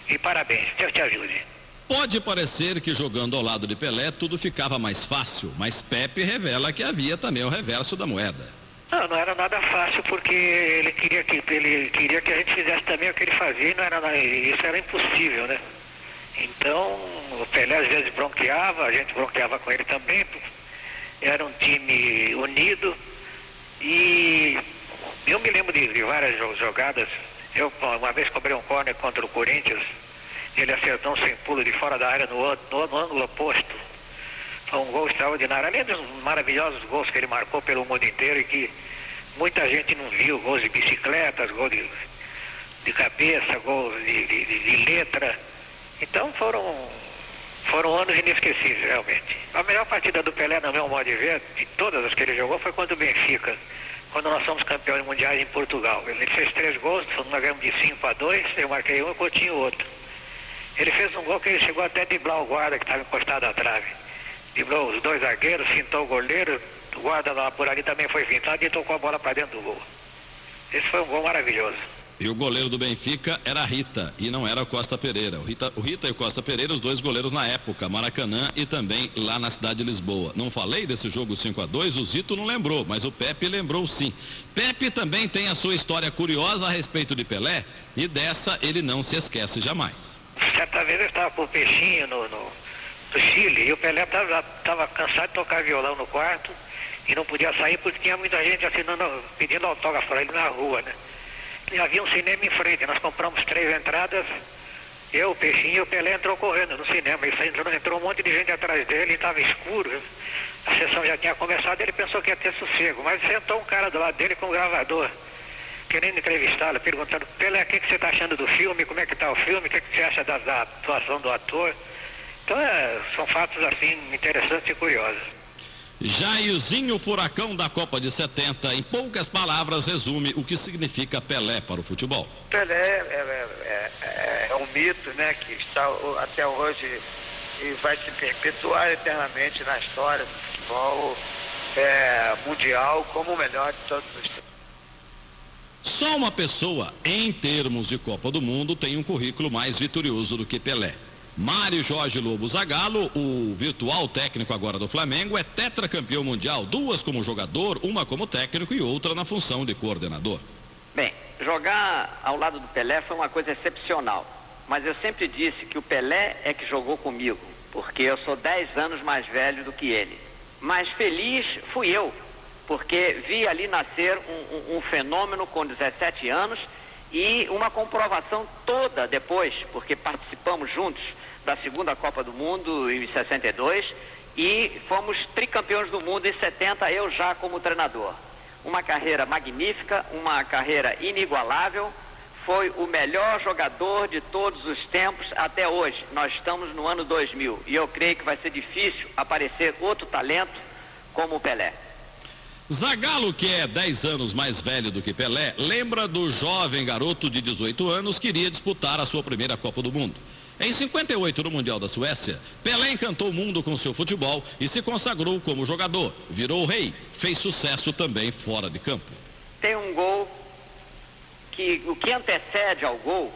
e parabéns. Deus te ajude. Pode parecer que jogando ao lado de Pelé tudo ficava mais fácil, mas Pepe revela que havia também o reverso da moeda. Não era nada fácil, porque ele queria que a gente fizesse também o que ele fazia, e isso era impossível, né? Então, o Pelé às vezes bronqueava, a gente bronqueava com ele também. Era um time unido e eu me lembro de várias jogadas. Eu uma vez cobrei um córner contra o Corinthians, ele acertou um sem pulo de fora da área no ângulo oposto. Foi um gol extraordinário, além dos maravilhosos gols que ele marcou pelo mundo inteiro e que muita gente não viu, gols de bicicletas, gols de cabeça, gols de letra. Então foram anos inesquecíveis, realmente. A melhor partida do Pelé, no meu modo de ver, de todas as que ele jogou, foi contra o Benfica, quando nós fomos campeões mundiais em Portugal. Ele fez 3 gols, nós ganhamos de 5-2, eu marquei um e o Coutinho outro. Ele fez um gol que ele chegou até a driblar o guarda que estava encostado à trave. Driblou os 2 zagueiros, fintou o goleiro, o guarda lá por ali também foi fintado e tocou a bola para dentro do gol. Esse foi um gol maravilhoso. E o goleiro do Benfica era Rita, e não era Costa Pereira. O Rita e o Costa Pereira, os 2 goleiros na época, Maracanã e também lá na cidade de Lisboa. Não falei desse jogo 5-2, o Zito não lembrou, mas o Pepe lembrou sim. Pepe também tem a sua história curiosa a respeito de Pelé, e dessa ele não se esquece jamais. Certa vez eu estava com o Peixinho no Chile, e o Pelé estava cansado de tocar violão no quarto, e não podia sair porque tinha muita gente assinando, pedindo autógrafo para ele na rua, né? E havia um cinema em frente, nós compramos 3 entradas, eu, o Peixinho e o Pelé entrou correndo no cinema. Ele entrou um monte de gente atrás dele, estava escuro, a sessão já tinha começado, ele pensou que ia ter sossego, mas sentou um cara do lado dele com um gravador, querendo entrevistá-lo, perguntando: Pelé, o que você está achando do filme, como é que está o filme, o que você acha da atuação do ator? Então são fatos assim interessantes e curiosos. Jairzinho Furacão da Copa de 70, em poucas palavras, resume o que significa Pelé para o futebol. Pelé é um mito, né, que está até hoje e vai se perpetuar eternamente na história do futebol mundial como o melhor de todos os tempos. Só uma pessoa, em termos de Copa do Mundo, tem um currículo mais vitorioso do que Pelé. Mário Jorge Lobo Zagallo, o virtual técnico agora do Flamengo, é tetracampeão mundial, 2 como jogador, 1 como técnico e outra na função de coordenador. Bem, jogar ao lado do Pelé foi uma coisa excepcional, mas eu sempre disse que o Pelé é que jogou comigo, porque eu sou 10 anos mais velho do que ele. Mas feliz fui eu, porque vi ali nascer um fenômeno com 17 anos e uma comprovação toda depois, porque participamos juntos da segunda Copa do Mundo em 62 e fomos tricampeões do mundo em 70, eu já como treinador. Uma carreira magnífica, uma carreira inigualável, foi o melhor jogador de todos os tempos até hoje. Nós estamos no ano 2000 e eu creio que vai ser difícil aparecer outro talento como o Pelé. Zagallo, que é 10 anos mais velho do que Pelé, lembra do jovem garoto de 18 anos que iria disputar a sua primeira Copa do Mundo. Em 58, no Mundial da Suécia, Pelé encantou o mundo com seu futebol e se consagrou como jogador. Virou rei, fez sucesso também fora de campo. Tem um gol que o que antecede ao gol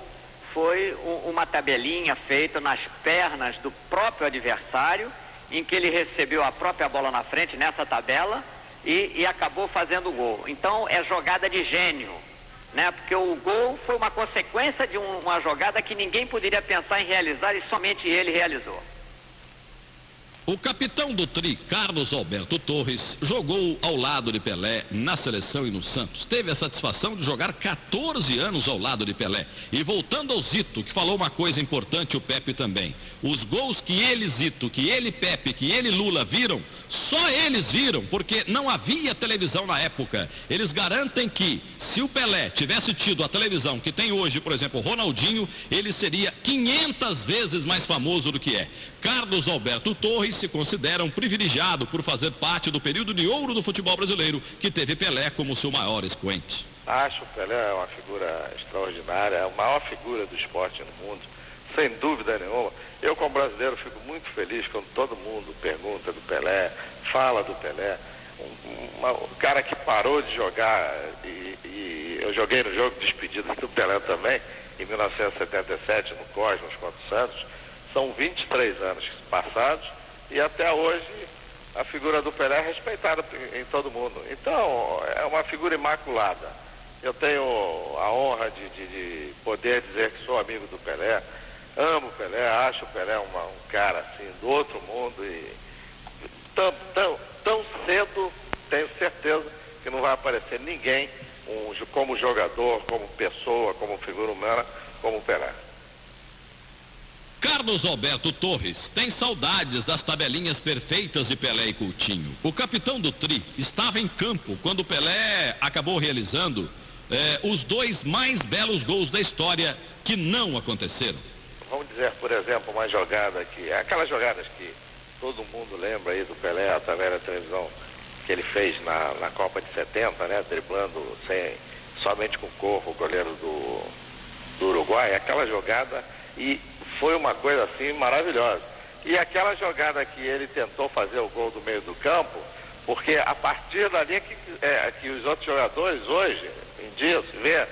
foi uma tabelinha feita nas pernas do próprio adversário, em que ele recebeu a própria bola na frente nessa tabela e acabou fazendo o gol. Então é jogada de gênio, né? Porque o gol foi uma consequência de uma jogada que ninguém poderia pensar em realizar e somente ele realizou. O capitão do Tri, Carlos Alberto Torres, jogou ao lado de Pelé na seleção e no Santos. Teve a satisfação de jogar 14 anos ao lado de Pelé. E voltando ao Zito, que falou uma coisa importante, o Pepe também. Os gols que ele, Zito, que ele, Pepe, que ele, Lula, viram, só eles viram, porque não havia televisão na época. Eles garantem que, se o Pelé tivesse tido a televisão que tem hoje, por exemplo, o Ronaldinho, ele seria 500 vezes mais famoso do que é. Carlos Alberto Torres se considera um privilegiado por fazer parte do período de ouro do futebol brasileiro, que teve Pelé como seu maior expoente. Acho o Pelé uma figura extraordinária, é a maior figura do esporte no mundo, sem dúvida nenhuma. Eu, como brasileiro, fico muito feliz quando todo mundo pergunta do Pelé, fala do Pelé. Um cara que parou de jogar, e eu joguei no jogo de despedida do Pelé também, em 1977, no Cosmos contra o Santos. São 23 anos passados e até hoje a figura do Pelé é respeitada em todo mundo. Então, é uma figura imaculada. Eu tenho a honra de poder dizer que sou amigo do Pelé, amo o Pelé, acho o Pelé um cara assim do outro mundo e tão cedo tenho certeza que não vai aparecer ninguém como jogador, como pessoa, como figura humana, como o Pelé. Carlos Alberto Torres tem saudades das tabelinhas perfeitas de Pelé e Coutinho. O capitão do Tri estava em campo quando Pelé acabou realizando os 2 mais belos gols da história que não aconteceram. Vamos dizer, por exemplo, uma jogada que... Aquelas jogadas que todo mundo lembra aí do Pelé, através da televisão, que ele fez na Copa de 70, né? Driblando somente com o Corro, o goleiro do Uruguai. Aquela jogada... E foi uma coisa assim maravilhosa. E aquela jogada que ele tentou fazer o gol do meio do campo, porque a partir dali que os outros jogadores hoje em dia se vê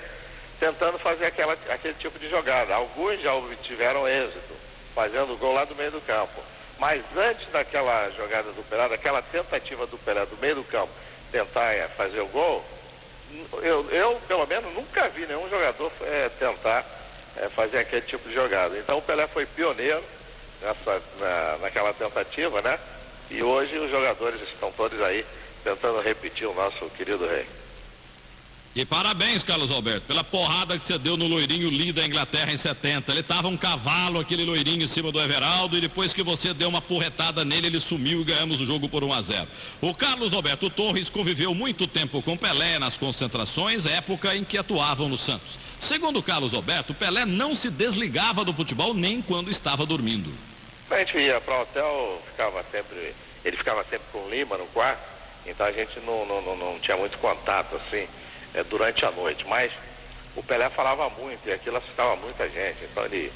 tentando fazer aquele tipo de jogada. Alguns já tiveram êxito fazendo o gol lá do meio do campo. Mas antes daquela jogada do Pelé, daquela tentativa do Pelé do meio do campo tentar fazer o gol, eu pelo menos nunca vi nenhum jogador tentar fazer aquele tipo de jogada. Então o Pelé foi pioneiro naquela tentativa, né? E hoje os jogadores estão todos aí tentando repetir o nosso querido rei. E parabéns, Carlos Alberto, pela porrada que você deu no loirinho Lee da Inglaterra em 70. Ele tava um cavalo, aquele loirinho em cima do Everaldo, e depois que você deu uma porretada nele, ele sumiu e ganhamos o jogo por 1-0. O Carlos Alberto Torres conviveu muito tempo com Pelé nas concentrações, época em que atuavam no Santos. Segundo Carlos Alberto, Pelé não se desligava do futebol nem quando estava dormindo. A gente ia para o hotel, ele ficava sempre com Lima no quarto, então a gente não tinha muito contato assim durante a noite, mas o Pelé falava muito e aquilo assustava muita gente, então ele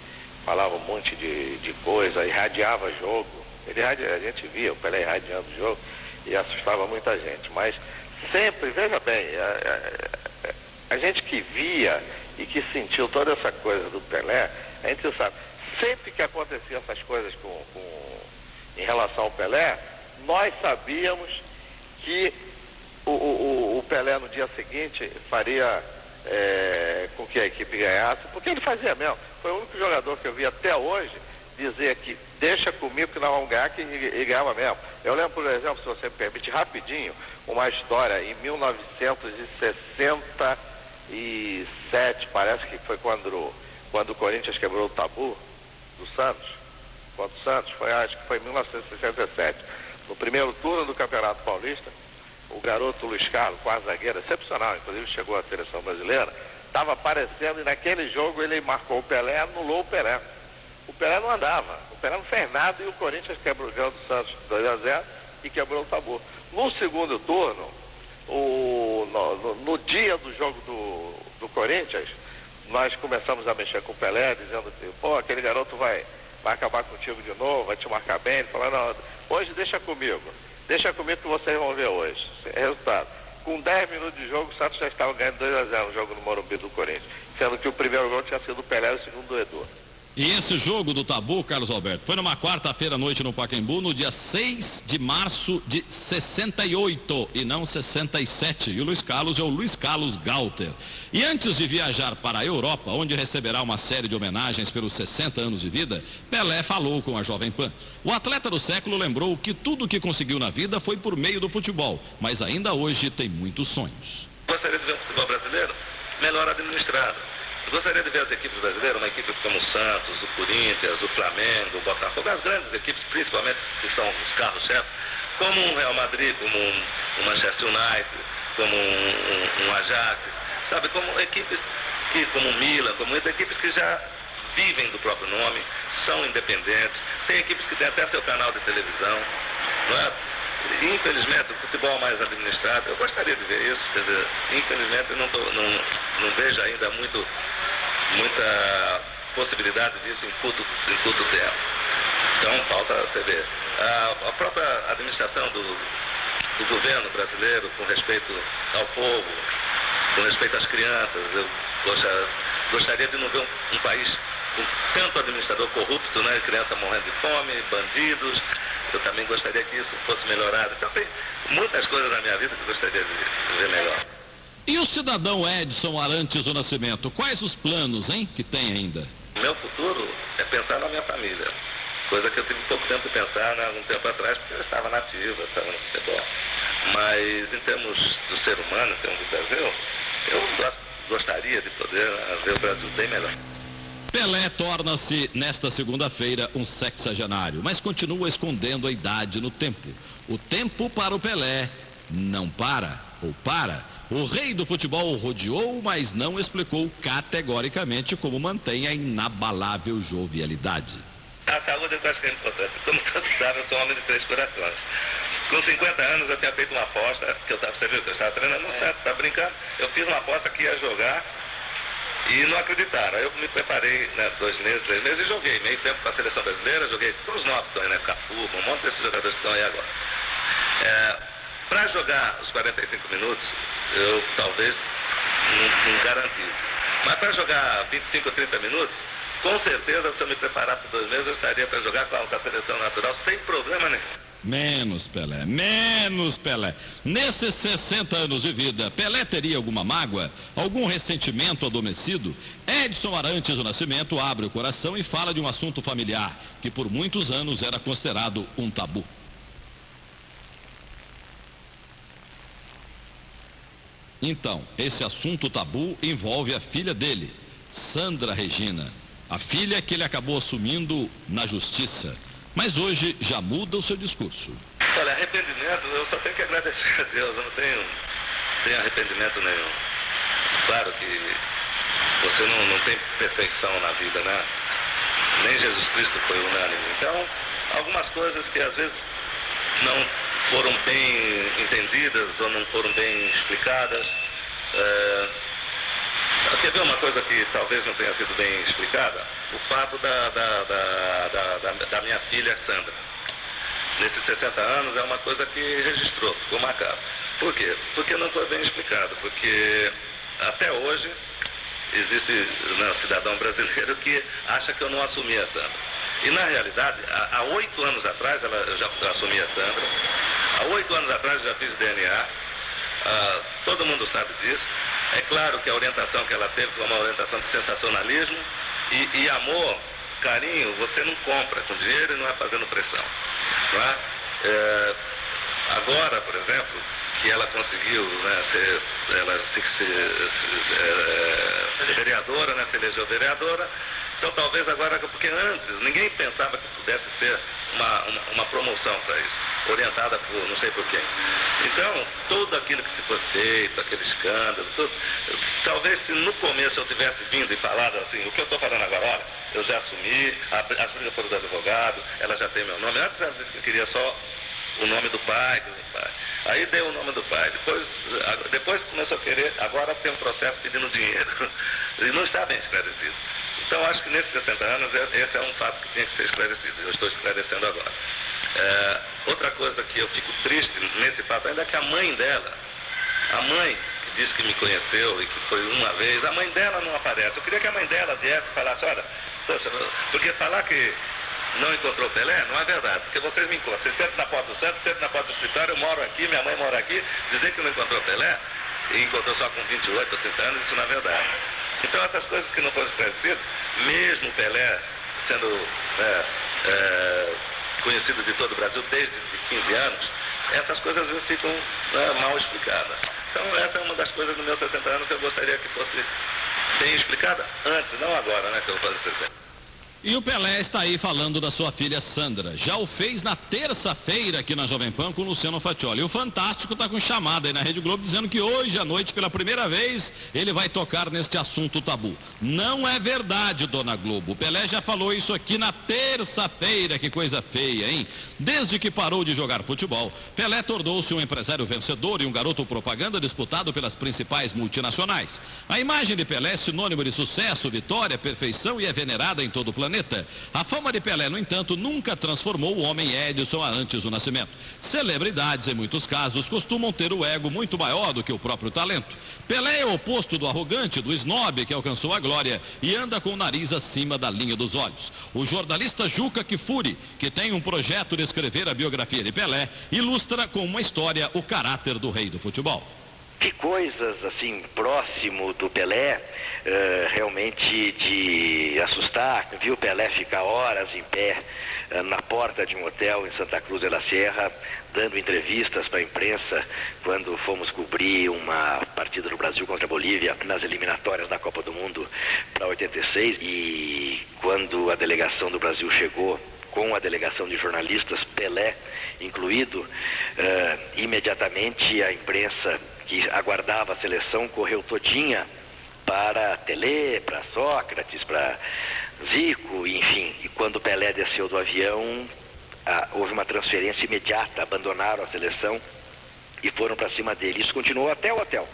falava um monte de coisa, irradiava jogo, a gente via o Pelé irradiando o jogo e assustava muita gente, mas sempre, veja bem, a gente que via e que sentiu toda essa coisa do Pelé, a gente sabe, sempre que aconteciam essas coisas em relação ao Pelé, nós sabíamos que o Pelé no dia seguinte faria com que a equipe ganhasse, porque ele fazia mesmo. Foi o único jogador que eu vi até hoje dizer que deixa comigo que nós vamos ganhar, que ele ganhava mesmo. Eu lembro, por exemplo, se você me permite, rapidinho, uma história em 1967, parece que foi quando o Corinthians quebrou o tabu do Santos, contra o Santos, acho que foi em 1967. No primeiro turno do Campeonato Paulista, o garoto Luiz Carlos, quase zagueiro, excepcional, inclusive chegou à seleção brasileira, estava aparecendo e naquele jogo ele marcou o Pelé, anulou o Pelé. O Pelé não andava, o Pelé não fez nada e o Corinthians quebrou o jogo do Santos 2-0 e quebrou o tabu. No segundo turno, no dia do jogo do Corinthians, nós começamos a mexer com o Pelé, dizendo que, pô, aquele garoto vai acabar contigo de novo, vai te marcar bem. Ele falou, não, hoje deixa comigo que vocês vão ver hoje. Resultado, com 10 minutos de jogo, o Santos já estava ganhando 2-0 no jogo no Morumbi do Corinthians, sendo que o primeiro gol tinha sido o Pelé e o segundo do Edu. E esse jogo do tabu, Carlos Alberto, foi numa quarta-feira à noite no Pacaembu, no dia 6 de março de 68 e não 67. E o Luiz Carlos é o Luiz Carlos Galter. E antes de viajar para a Europa, onde receberá uma série de homenagens pelos 60 anos de vida, Pelé falou com a Jovem Pan. O atleta do século lembrou que tudo o que conseguiu na vida foi por meio do futebol, mas ainda hoje tem muitos sonhos. Gostaria de ver o futebol brasileiro melhor administrado. Gostaria de ver as equipes brasileiras, uma equipe como o Santos, o Corinthians, o Flamengo, o Botafogo, as grandes equipes, principalmente que são os carros-chefes, como um Real Madrid, como um Manchester United, como um Ajax, sabe, como equipes como o Milan, como equipes que já vivem do próprio nome, são independentes, tem equipes que têm até seu canal de televisão, não é? Infelizmente, o futebol mais administrado, eu gostaria de ver isso, quer dizer, infelizmente eu não vejo ainda muita possibilidade disso em curto tempo. Então, falta você ver. A própria administração do governo brasileiro, com respeito ao povo, com respeito às crianças, eu gostaria de não ver um país com tanto administrador corrupto, né? Criança morrendo de fome, bandidos. Eu também gostaria que isso fosse melhorado. Então tem muitas coisas na minha vida que eu gostaria de ver melhor. E o cidadão Edson Arantes do Nascimento, quais os planos, hein, que tem ainda? O meu futuro é pensar na minha família. Coisa que eu tive pouco tempo de pensar, né, algum tempo atrás, porque eu estava nativa, estava no futebol. Mas em termos do ser humano, em termos do Brasil, eu gostaria de poder ver o Brasil bem melhor. Pelé torna-se, nesta segunda-feira, um sexagenário, mas continua escondendo a idade no tempo. O tempo para o Pelé não para, ou para. O rei do futebol rodeou, mas não explicou categoricamente como mantém a inabalável jovialidade. A saúde eu acho que é importante. Como todos sabem, eu sou um homem de 3 corações. Com 50 anos eu tinha feito uma aposta, você viu que eu estava treinando no Santos, estava brincando. Eu fiz uma aposta que ia jogar e não acreditaram. Eu me preparei, né, 2 meses, 3 meses e joguei. Meio tempo com a seleção brasileira, joguei todos os novos que estão aí, né? Cafu, um monte desses jogadores que estão aí agora. Para jogar os 45 minutos, eu talvez não garantisse. Mas para jogar 25 ou 30 minutos, com certeza, se eu me preparar por 2 meses, eu estaria para jogar com a seleção natural sem problema nenhum. Menos Pelé, menos Pelé. Nesses 60 anos de vida, Pelé teria alguma mágoa? Algum ressentimento adormecido? Edson Arantes do Nascimento abre o coração e fala de um assunto familiar, que por muitos anos era considerado um tabu. Então, esse assunto tabu envolve a filha dele, Sandra Regina. A filha que ele acabou assumindo na justiça. Mas hoje já muda o seu discurso. Olha, arrependimento, eu só tenho que agradecer a Deus, eu não tenho arrependimento nenhum. Claro que você não tem perfeição na vida, né? Nem Jesus Cristo foi unânime. Então, algumas coisas que às vezes não foram bem entendidas ou não foram bem explicadas. Quer ver uma coisa que talvez não tenha sido bem explicada? O fato da minha filha Sandra. Nesses 60 anos é uma coisa que registrou, ficou marcado. Por quê? Porque não foi bem explicado. Porque até hoje existe cidadão brasileiro que acha que eu não assumi a Sandra. E na realidade, há 8 anos atrás eu já assumi a Sandra, há 8 anos atrás eu já fiz DNA, todo mundo sabe disso. É claro que a orientação que ela teve foi uma orientação de sensacionalismo e amor, carinho, você não compra com dinheiro e não é fazendo pressão. Não é? Agora, por exemplo, que ela conseguiu, né, ser vereadora, né, se elegeu vereadora, então talvez agora, porque antes ninguém pensava que pudesse ser uma promoção para isso, orientada por não sei por quem. Então, tudo aquilo que se foi feito, aquele escândalo, tudo, talvez se no começo eu tivesse vindo e falado assim, o que eu estou falando agora, olha, eu já assumi, as brigas foram do advogado, ela já tem meu nome, antes ela disse que eu queria só o nome do pai, aí deu o nome do pai, depois começou a querer, agora tem um processo pedindo dinheiro, e não está bem esclarecido. Então, acho que nesses 60 anos, esse é um fato que tinha que ser esclarecido. Eu estou esclarecendo agora. Outra coisa que eu fico triste nesse fato ainda é que a mãe dela, a mãe que disse que me conheceu e que foi uma vez, a mãe dela não aparece. Eu queria que a mãe dela viesse e falasse, olha, porque falar que não encontrou Pelé não é verdade, porque vocês me encontram. Vocês sentam na porta do centro, sentam na porta do escritório, eu moro aqui, minha mãe mora aqui, dizer que não encontrou Pelé e encontrou só com 28 ou 30 anos, isso não é verdade. Então, essas coisas que não foram esclarecidas, mesmo Pelé sendo conhecido de todo o Brasil desde 15 anos, essas coisas às vezes ficam mal explicadas. Então, essa é uma das coisas dos meus 60 anos que eu gostaria que fosse bem explicada antes, não agora, né, que eu vou fazer 60. E o Pelé está aí falando da sua filha Sandra. Já o fez na terça-feira aqui na Jovem Pan com o Luciano Faccioli. E o Fantástico está com chamada aí na Rede Globo dizendo que hoje à noite, pela primeira vez, ele vai tocar neste assunto tabu. Não é verdade, dona Globo. O Pelé já falou isso aqui na terça-feira. Que coisa feia, hein? Desde que parou de jogar futebol, Pelé tornou-se um empresário vencedor e um garoto propaganda disputado pelas principais multinacionais. A imagem de Pelé é sinônimo de sucesso, vitória, perfeição e é venerada em todo o planeta. A fama de Pelé, no entanto, nunca transformou o homem Edson antes do nascimento. Celebridades, em muitos casos, costumam ter o ego muito maior do que o próprio talento. Pelé é o oposto do arrogante, do snob que alcançou a glória e anda com o nariz acima da linha dos olhos. O jornalista Juca Kfouri, que tem um projeto de escrever a biografia de Pelé, ilustra com uma história o caráter do rei do futebol. Que coisas, assim, próximo do Pelé, realmente de assustar. Viu o Pelé ficar horas em pé na porta de um hotel em Santa Cruz de la Sierra, dando entrevistas para a imprensa, quando fomos cobrir uma partida do Brasil contra a Bolívia nas eliminatórias da Copa do Mundo para 86. E quando a delegação do Brasil chegou, com a delegação de jornalistas, Pelé incluído, imediatamente a imprensa que aguardava a seleção correu todinha para Pelé, para Sócrates, para Zico, enfim. E quando Pelé desceu do avião, houve uma transferência imediata, abandonaram a seleção e foram para cima dele. Isso continuou até o hotel.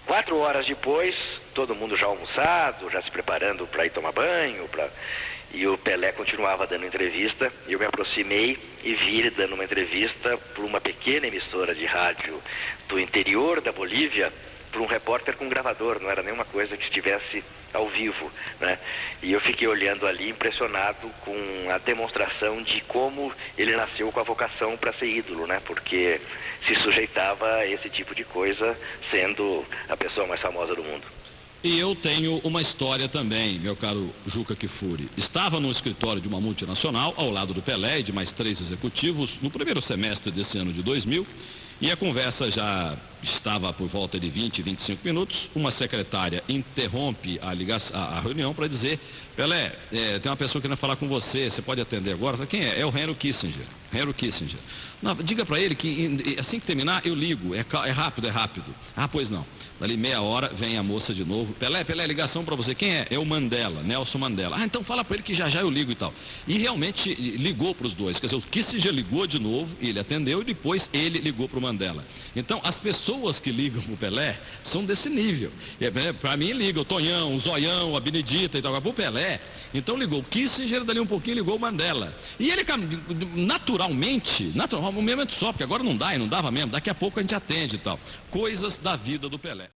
4 horas depois, todo mundo já almoçado, já se preparando para ir tomar banho, e o Pelé continuava dando entrevista. Eu me aproximei e vi ele dando uma entrevista para uma pequena emissora de rádio do interior da Bolívia, para um repórter com gravador, não era nenhuma coisa que estivesse ao vivo, né? E eu fiquei olhando ali, impressionado com a demonstração de como ele nasceu com a vocação para ser ídolo, né? Porque se sujeitava a esse tipo de coisa, sendo a pessoa mais famosa do mundo. E eu tenho uma história também, meu caro Juca Kfouri. Estava no escritório de uma multinacional, ao lado do Pelé e de mais 3 executivos, no primeiro semestre desse ano de 2000, e a conversa já estava por volta de 20, 25 minutos. Uma secretária interrompe a reunião para dizer: Pelé, tem uma pessoa querendo falar com você, você pode atender agora? Quem é? É o Henry Kissinger. Henry Kissinger. Não, diga para ele que assim que terminar eu ligo, é rápido, é rápido. Ah, pois não. Dali meia hora vem a moça de novo: Pelé, ligação para você. Quem é? É o Mandela, Nelson Mandela. Ah, então fala para ele que já eu ligo e tal. E realmente ligou para os dois. Quer dizer, o Kissinger ligou de novo, ele atendeu e depois ele ligou para o Mandela. Então, as pessoas que ligam para o Pelé são desse nível. Para mim liga o Tonhão, o Zoião, a Benedita e tal. Para o Pelé, então ligou o Kissinger, dali um pouquinho ligou o Mandela. E ele naturalmente, um momento só, porque agora não dá e não dava mesmo. Daqui a pouco a gente atende e tal. Coisas da vida do Pelé.